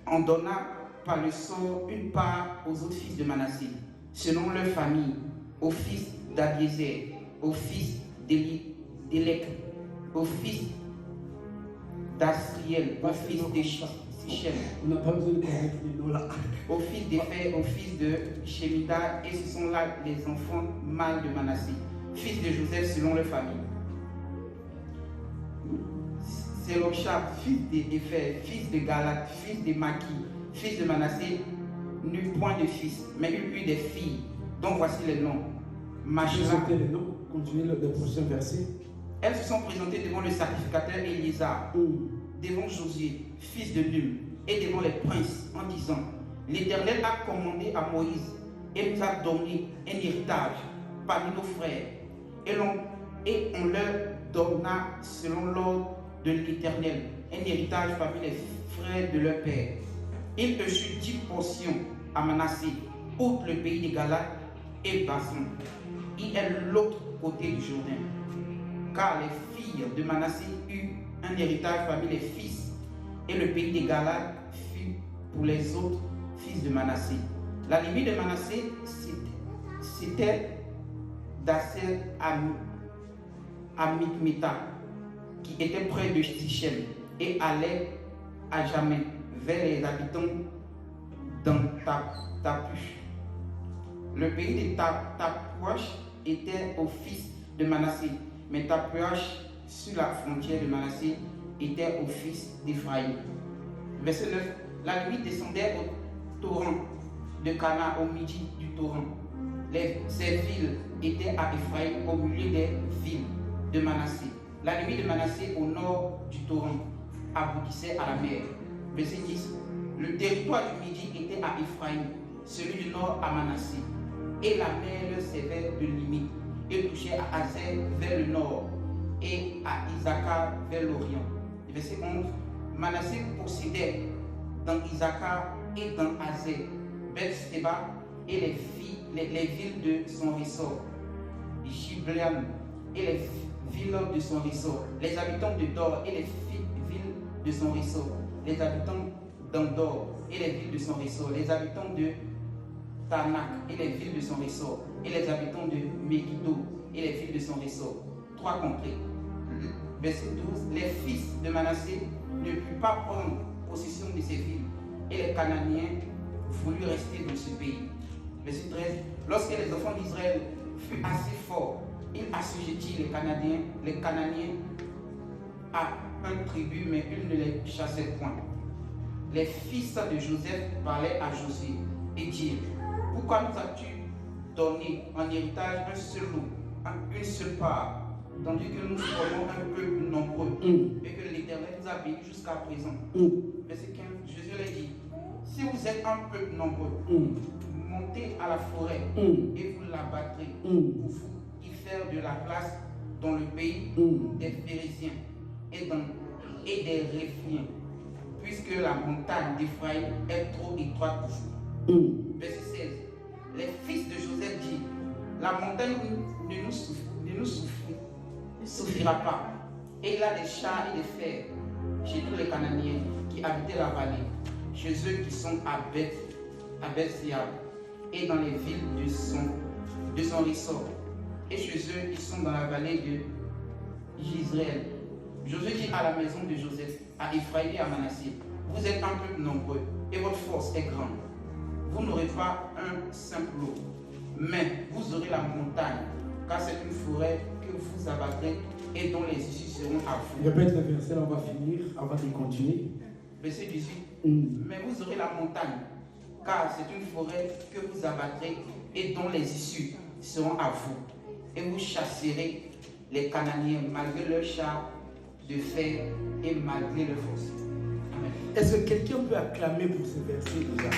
On donna par le sort une part aux autres fils de Manassé, selon leur famille, aux fils d'Abiézer, aux fils d'Élec, aux fils d'Asriel, aux fils de Sichem. On n'a pas besoin de connaître les noms là. Aux fils d'Épher, aux fils de Shemida, et ce sont là les enfants mâles de Manassé, fils de Joseph selon leur famille. Sélocha, fils d'Épher, fils de Galad, fils de Maki, fils de Manassé, n'eut point de fils, mais il eut des filles, dont voici les noms. Machla. Sauter les noms, continuez le prochain verset. Elles se sont présentées devant le sacrificateur Élisar, devant Josué, fils de Num, et devant les princes, en disant: L'Éternel a commandé à Moïse et nous a donné un héritage parmi nos frères, et on leur donna selon l'ordre de l'Éternel un héritage parmi les frères de leur père. Il reçut 10 portions à Manassé, outre le pays des Galates et Basan. Il est l'autre côté du Jourdain. Car les filles de Manassé eurent un héritage parmi les fils, et le pays des Galates fut pour les autres fils de Manassé. La limite de Manassé, c'était d'Asser à Mikmeta, qui était près de Sichem, et allait à jamais vers les habitants dans Tapuch. Le pays de Tapuach était au fils de Manassé, mais Tapuach, sur la frontière de Manassé, était au fils d'Éphraïm. Verset 9. La limite descendait au torrent de Cana, au midi du torrent. Ces villes étaient à Éphraïm, au milieu des villes de Manassé. La limite de Manassé au nord du torrent aboutissait à la mer. Verset 10. Le territoire du midi était à Éphraïm, celui du nord à Manassé. Et la mer leur servait de limite et touchait à Azer vers le nord et à Isaacar vers l'orient. Verset 11. Manassé possédait dans Isaacar et dans Azer, Beth-Seba et les villes de son ressort, Gibléam et les villes de son ressort, les habitants de Dor et les villes de son ressort, les habitants d'Andor et les villes de son ressort, les habitants de Tanak et les villes de son ressort, et les habitants de Megiddo et les villes de son ressort. 3 contrées. Verset 12. Les fils de Manassé ne purent pas prendre possession de ces villes, et les Cananéens voulurent rester dans ce pays. Verset 13. Lorsque les enfants d'Israël furent assez forts, ils assujettirent les Cananéens à un tribut, mais ils ne les chassaient point. Les fils de Joseph parlaient à Josué et dirent: Pourquoi nous as-tu donné en héritage un seul lot, une seule part, tandis que nous formons un peuple nombreux et que l'Éternel nous a bénis jusqu'à présent? Verset 15, Jésus leur dit: Si vous êtes un peuple nombreux, montez à la forêt et vous l'abattrez pour vous y faire de la place dans le pays des Phérésiens et des Réphiens, puisque la montagne d'Éphraïm est trop étroite pour vous. Verset 16. Les fils de Joseph disent: La montagne ne nous suffira pas. Et il a des chars et des fers chez tous les Cananéens qui habitaient la vallée, chez eux qui sont à Beth-Siab et dans les villes de son ressort, et chez eux qui sont dans la vallée de Jisraël. Josué dit à la maison de Joseph, à Ephraïm et à Manassé: Vous êtes un peuple nombreux et votre force est grande. Vous n'aurez pas un simple lot, mais vous aurez la montagne, car c'est une forêt que vous abattrez et dont les issues seront à vous. Répète le verset, on va finir, avant de continuer. Verset 18. Mais vous aurez la montagne, car c'est une forêt que vous abattrez et dont les issues seront à vous. Et vous chasserez les Cananéens malgré leurs chars de fer et malgré leurs forces. Amen. Est-ce que quelqu'un peut acclamer pour ce verset déjà?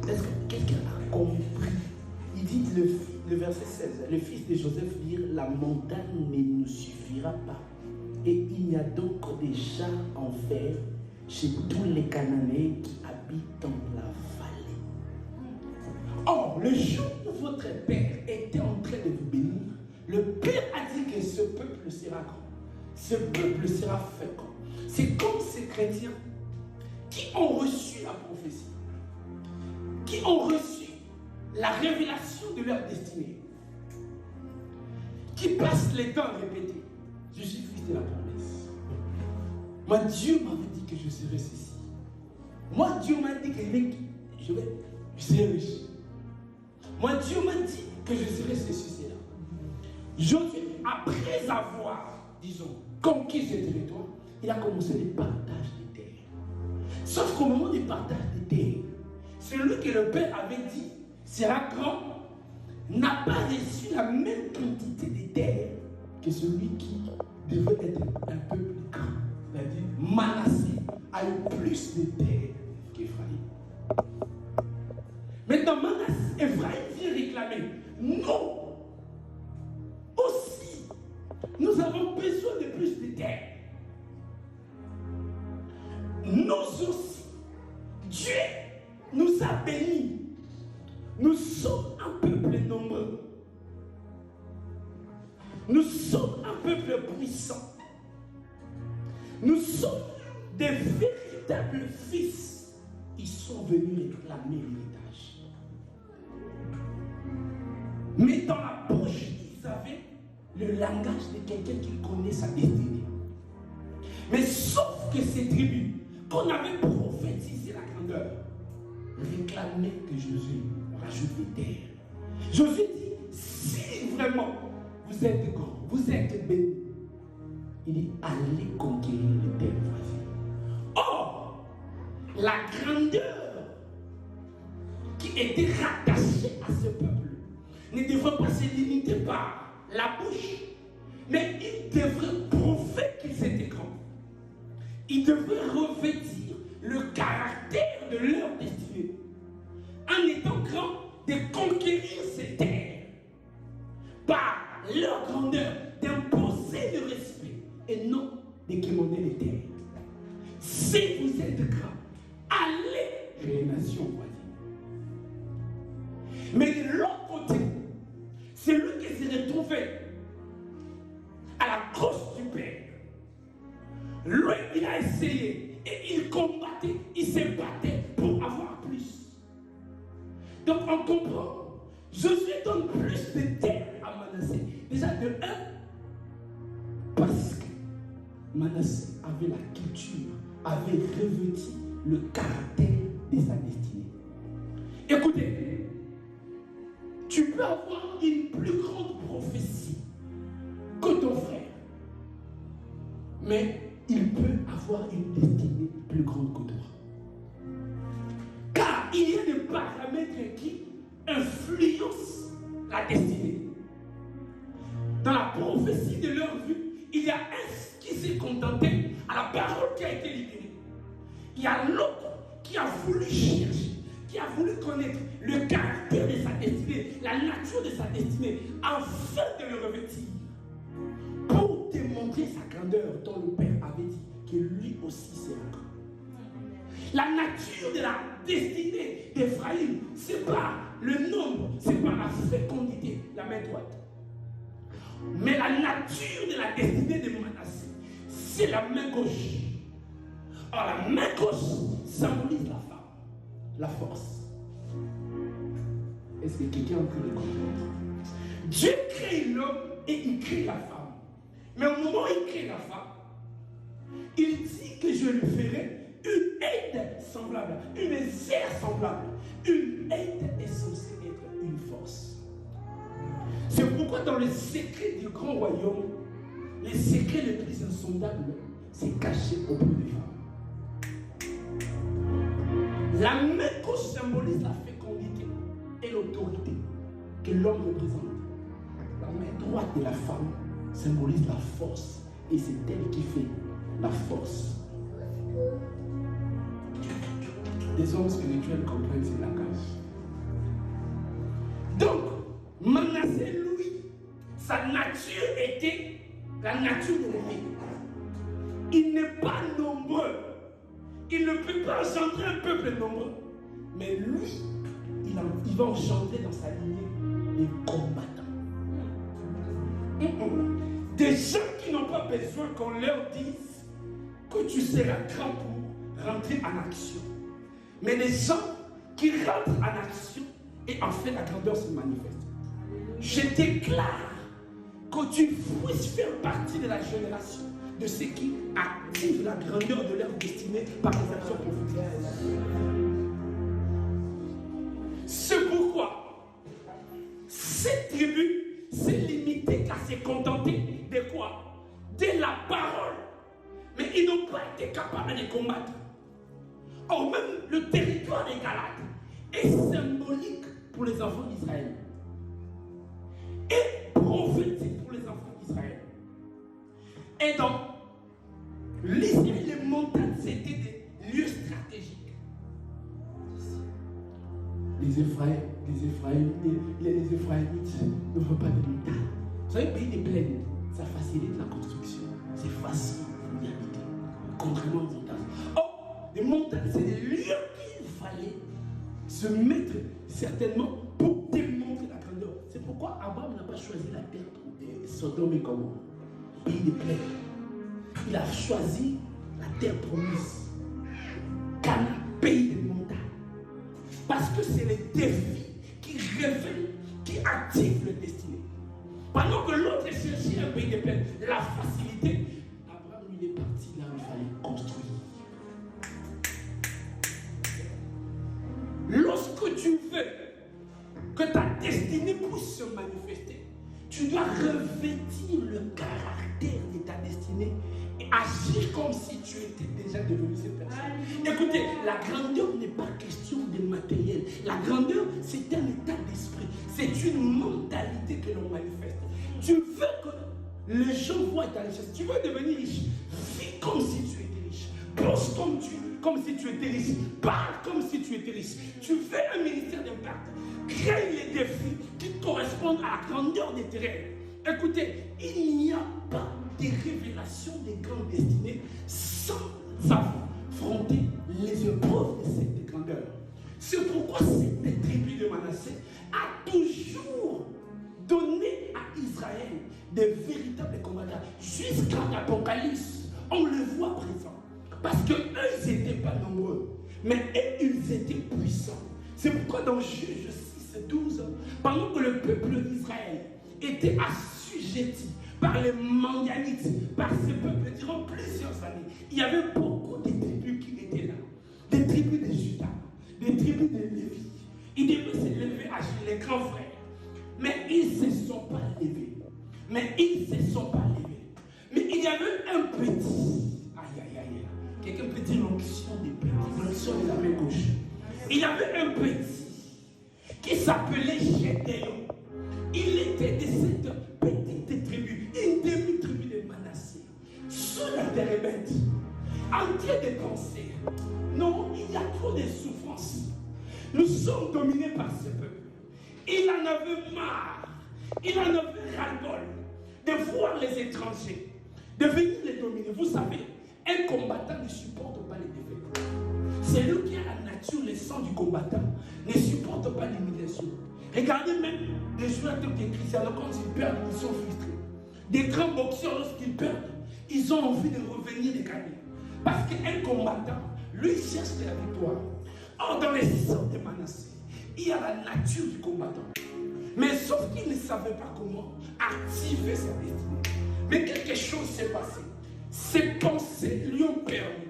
Est-ce que quelqu'un a compris? Il dit le verset 16, le fils de Joseph dit: La montagne ne nous suffira pas, et il y a donc des chars en fer chez tous les Cananéens qui habitent dans la vallée. Or, le jour où votre père était en train de vous bénir, le Père a dit que ce peuple sera grand, ce peuple sera fécond. C'est comme ces chrétiens qui ont reçu la prophétie, qui ont reçu la révélation de leur destinée, qui passent les temps à répéter: Je suis fils de la promesse. Moi, Dieu m'avait dit que je serais ceci. Moi, Dieu m'a dit que je serai riche. Moi, Dieu m'a dit que je serais ceci, cela. Josué, après avoir, disons, conquis ce territoire, il a commencé le partage des terres. Sauf qu'au moment du partage des terres, que le Père avait dit sera grand n'a pas reçu la même quantité de terre que celui qui devait être un peu plus grand. C'est-à-dire, Manassé a eu plus de terre qu'Ephraïm. Maintenant, Ephraïm vient réclamer. Non! Aussi, nous avons besoin de plus de terre. Nous aussi, Dieu nous a bénis. Nous sommes un peuple nombreux. Nous sommes un peuple puissant. Nous sommes des véritables fils. Ils sont venus réclamer l'héritage. Mais dans la bouche, ils avaient le langage de quelqu'un qui connaît sa destinée. Mais sauf que ces tribus, qu'on avait prophétisé la grandeur, réclamaient que Josué rajoute des terres. Josué dit, si vraiment vous êtes grand, vous êtes béni, il dit, allez conquérir les terres voisines. Or, la grandeur qui était rattachée à ce peuple ne devrait pas se limiter par la bouche, mais il devrait prouver qu'ils étaient grands. Ils devraient revêtir le caractère de leur destinée, en étant grands, de conquérir ces terres par leur grandeur, d'imposer le respect et non de commander les terres. Si vous êtes grands, allez vers les nations voisines. Mais de l'autre côté, celui qui s'est retrouvé à la crosse du Père, lui, il a essayé et il combattait, il se battait pour avoir plus. Donc on comprend, Josué donne plus de terre à Manassé. Déjà de un, parce que Manassé avait la culture, avait revêtu le caractère de sa destinée. Écoutez, tu peux avoir une plus grande prophétie que ton frère, mais il peut avoir une destinée plus grande que toi. Car il y a des paramètres qui influencent la destinée. Dans la prophétie de leur vue, il y a un qui s'est contenté à la parole qui a été libérée. Il y a l'autre qui a voulu chercher, qui a voulu connaître le caractère de sa destinée, la nature de sa destinée, afin de le revêtir. Pour démontrer sa grandeur dont le Père avait dit que lui aussi sera grand. La nature de la destinée d'Ephraïm, ce n'est pas le nombre, ce n'est pas la fécondité, la main droite. Mais la nature de la destinée de Manassé, c'est la main gauche. Or, la main gauche symbolise la femme, la force. Est-ce que quelqu'un a pu le comprendre? Dieu crée l'homme et il crée la femme. Mais au moment où il crée la femme, il dit que je lui ferai une aide semblable, une serre semblable. Une aide est censée être une force. C'est pourquoi dans le secret du grand royaume, les secrets les plus insondables, c'est caché auprès des femmes. La main gauche symbolise la fécondité et l'autorité que l'homme représente. La main droite de la femme symbolise la force et c'est elle qui fait la force. Des hommes spirituels comprennent ces langages. Donc, Manassé, lui, sa nature était la nature de l'ennemi. Il n'est pas nombreux. Il ne peut pas engendrer un peuple nombreux. Mais lui, il va engendrer dans sa lignée les combattants. Des gens qui n'ont pas besoin qu'on leur dise que tu seras grand pour rentrer en action. Mais des gens qui rentrent en action et en fait la grandeur se manifeste. Je déclare que tu puisses faire partie de la génération de ceux qui activent la grandeur de leur destinée par les actions prophétiques. C'est pourquoi cette tribu s'est limitée à se contenter de quoi? De la parole. Mais ils n'ont pas été capables de combattre. Or même le territoire des Galates est symbolique pour les enfants d'Israël et prophétique pour les enfants d'Israël. Et donc, l'Israël, les montagnes, c'était des lieux stratégiques. Les Éphraïmites ne veulent pas de montagnes. Vous savez, le pays des plaines, ça facilite la construction. C'est facile d'y habiter. Contrairement aux montagnes. Oh, les montagnes, c'est des lieux qu'il fallait se mettre certainement pour démontrer la grandeur. C'est pourquoi Abraham n'a pas choisi la terre de Sodome et Gomorrhe, pays des plaines. Il a choisi la terre promise, Canaan, pays des montagnes. Parce que c'est les défis qui révèlent, qui activent le destiné. Pendant que l'autre cherchait un pays de plaine, la facilité, Abraham lui est parti là où il fallait construire. Lorsque tu veux que ta destinée puisse se manifester, tu dois revêtir le caractère de ta destinée et agir comme si tu étais déjà devenu cette personne. Écoutez, la grandeur n'est pas question de matériel. La grandeur, c'est un état d'esprit. C'est une mentalité que l'on manifeste. Tu veux que les gens voient ta richesse. Tu veux devenir riche. Vis comme si tu étais riche. Pense comme si tu étais riche. Parle comme si tu étais riche. Tu veux un ministère d'impact. Crée les défis qui correspondent à la grandeur des tes rêves. Écoutez, il n'y a pas de révélation des grandes destinées sans affronter les épreuves de cette grandeur. C'est pourquoi cette tribu de Manassé a toujours donné à Israël des véritables combattants. Jusqu'en Apocalypse, on le voit présent. Parce qu'eux, ils n'étaient pas nombreux, mais eux, ils étaient puissants. C'est pourquoi dans Juge 6-12, pendant que le peuple d'Israël était assujetti par les Manganites, par ce peuple durant plusieurs années, il y avait beaucoup de tribus qui étaient là. Des tribus de Juda, des tribus de Lévi. Ils devaient se lever à les grands frères. Mais ils ne se sont pas levés. Mais il y avait un petit. Quelqu'un peut dire l'onction des petits, l'onction de la main gauche. Il y avait un petit qui s'appelait Gédéon. Il était de cette petite tribu, une demi-tribu de Manassé, sous la térébète, entier de pensées. Non, il y a trop de souffrances. Nous sommes dominés par ce peuple. Il en avait marre, il en avait ras-le-bol de voir les étrangers, de venir les dominer. Vous savez, un combattant ne supporte pas les défaites. C'est lui qui a la nature, le sang du combattant, ne supporte pas l'humiliation. Regardez même les joueurs de Cristiano, quand ils perdent, ils sont frustrés. Des grands boxeurs, lorsqu'ils perdent, ils ont envie de revenir et gagner. Parce qu'un combattant, lui, cherche la victoire. Or, dans les sortes de Manassé, il y a la nature du combattant. Mais sauf qu'il ne savait pas comment activer sa destinée. Mais quelque chose s'est passé. Ses pensées lui ont permis.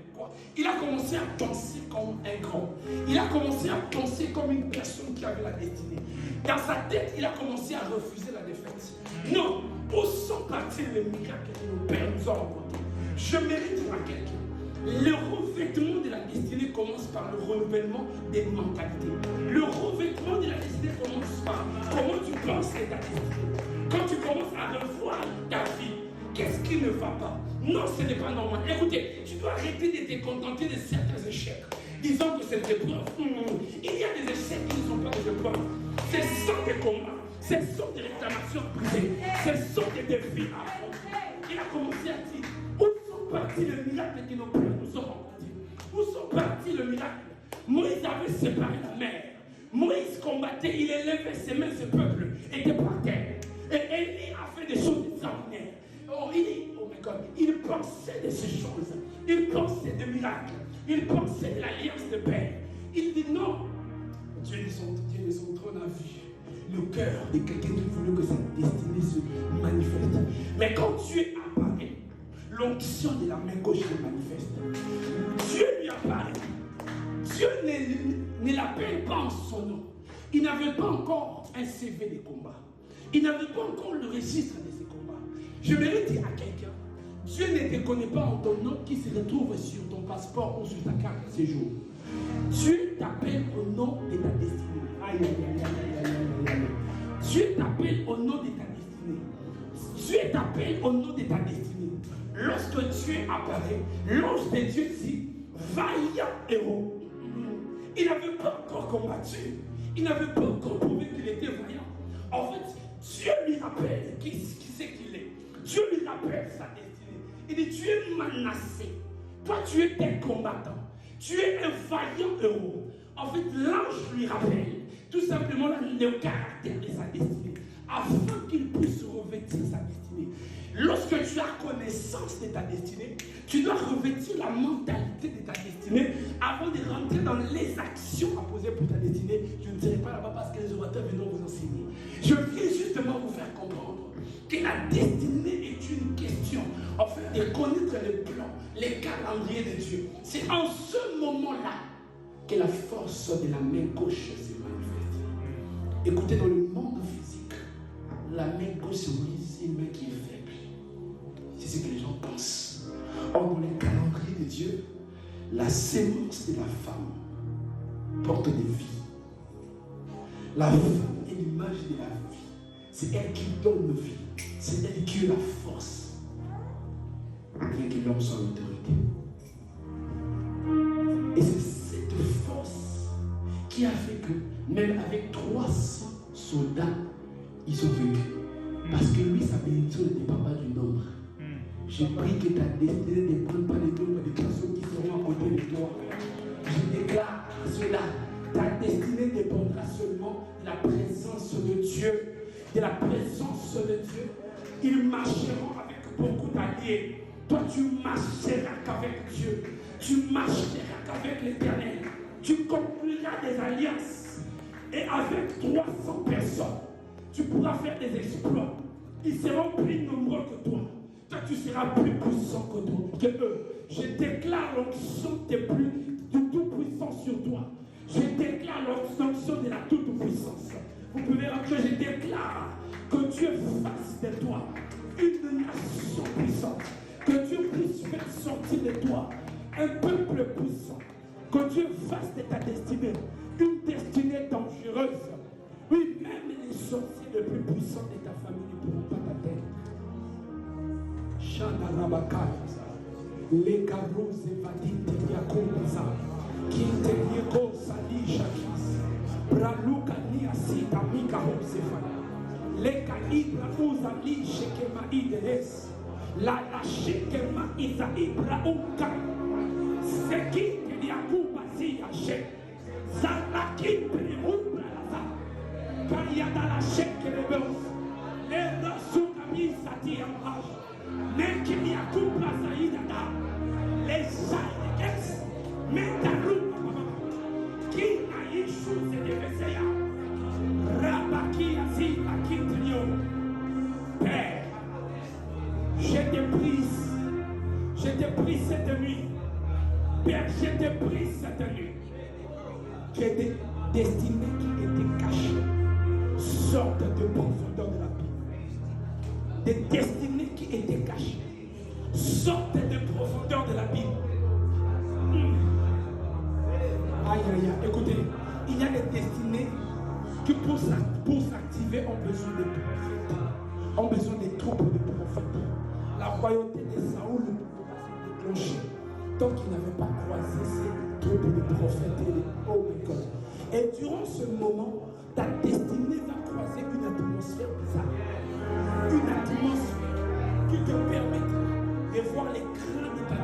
Il a commencé à penser comme un grand. Il a commencé à penser comme une personne qui avait la destinée. Dans sa tête, il a commencé à refuser la défaite. Non, où sont partis les miracles que nos pères nous ont rencontrés? Je mérite à quelqu'un. Le revêtement de la destinée commence par le renouvellement des mentalités. Le revêtement de la destinée commence par comment tu penses à ta destinée. Quand tu commences à revoir ta vie, qu'est-ce qui ne va pas? Non, ce n'est pas normal. Écoutez, tu dois arrêter de te contenter de certains échecs. Disons que c'est des épreuves. Il y a des échecs qui ne sont pas des épreuves. Ce sont des combats. Ce sont des réclamations privées. Ce sont des défis à affronter. Il a commencé à dire, où sont partis les miracles que nos pères nous ont rencontrés? Où sont partis les miracles? Moïse avait séparé la mer. Moïse combattait, il élevait ses mains, ce peuple était par terre. Et Élie a fait des choses extraordinaires. Oh my God, il pensait de ces choses. Il pensait de miracles. Il pensait de l'alliance de paix. Il dit non. Dieu de son trône a vu le cœur de quelqu'un qui voulait que sa destinée se manifeste. Mais quand Dieu apparaît, l'onction de la main gauche se manifeste. Dieu lui apparaît. Dieu ne l'appelle pas en son nom. Il n'avait pas encore un CV de combat. Il n'avait pas encore le registre de ses combats. Je vais dire à quelqu'un, Dieu ne te connaît pas en ton nom qui se retrouve sur ton passeport ou sur ta carte de séjour. Dieu t'appelle au nom de ta destinée. Dieu t'appelle au nom de ta destinée. Dieu t'appelle au nom de ta destinée. Lorsque Dieu apparaît, l'ange de Dieu dit, vaillant héros. Il n'avait pas encore combattu. Il n'avait pas encore prouvé qu'il était vaillant. En fait, Dieu lui rappelle qui c'est qu'il est. Dieu lui rappelle sa destinée. Il dit, tu es menacé. Toi, tu es un combattant. Tu es un vaillant héros. En fait, l'ange lui rappelle tout simplement le caractère de sa destinée, afin qu'il puisse revêtir sa destinée. Lorsque tu as connaissance de ta destinée, tu dois revêtir la mentalité de ta destinée avant de rentrer dans les actions à poser pour ta destinée. Je ne dirai pas là-bas parce que les orateurs viendront vous enseigner. Je viens justement vous faire comprendre que la destinée est une question, en fait, de connaître les plans, les calendriers de Dieu. C'est en ce moment-là que la force de la main gauche se manifeste. Écoutez, dans le monde physique, la main gauche symbolise une main qui est faible. C'est ce que les gens pensent. Or, dans le calendrier de Dieu, la sémence de la femme porte des vies. La femme est l'image de la vie. C'est elle qui donne vie. C'est elle qui a la force. Bien que l'homme soit l'autorité. Et c'est cette force qui a fait que, même avec 300 soldats, ils ont vécu. Parce que lui, sa bénédiction ne dépend pas du nombre. J'ai pris que ta destinée ne dépend pas du nombre de personnes qui seront à côté de toi. Je déclare cela. Ta destinée dépendra seulement de la présence de Dieu. De la présence de Dieu. Ils marcheront avec beaucoup d'alliés. Toi, tu marcheras qu'avec Dieu. Tu marcheras qu'avec l'Éternel. Tu concluras des alliances. Et avec 300 personnes, tu pourras faire des exploits. Ils seront plus nombreux que toi. Toi, tu seras plus puissant que eux. Je déclare l'onction du Tout-Puissant sur toi. Je déclare l'onction de la toute-puissance. Vous pouvez rentrer, je déclare que Dieu fasse de toi une nation puissante. Que Dieu puisse faire sortir de toi un peuple puissant. Que Dieu fasse de ta destinée une destinée dangereuse. Oui, même les sorciers les plus puissants de ta famille ne pourront pas t'atteindre. Shana Rabakaya, les carros évadintes Yakobiza, Kintelieko Sali Shakis, Braluka Niasita Mika Hosefana, les Kalibra Uzali Shekema Ideres, la Shekema Isa Ibrauka, Seki Yakuba Ziyashe, Zalaki Preubra Laza, Kayada la Shekerebos, les Rasukami Sati Amraj. Mais qu'il y a tout place à Idada, les Saïdès, mais Darou, qui n'a eu chose de Vesséa, Rabaki Azi, Akitrio, Père, je te prie cette nuit, Père, je te prie cette nuit, que des destinées qui étaient cachées sortent de profondeur de la Bible. Des destinées qui étaient cachées sortent de profondeur de la Bible. Aïe, aïe, aïe. Écoutez, il y a des destinées qui pour s'activer ont besoin de prophètes, ont besoin des troupes de prophètes. La royauté de Saoul ne pouvait pas se déclencher tant qu'il n'avait pas croisé ces troupes de prophètes. Oh my God. Et durant ce moment, ta destinée va croiser une atmosphère bizarre. Une atmosphère qui te permettra de voir les crânes de ta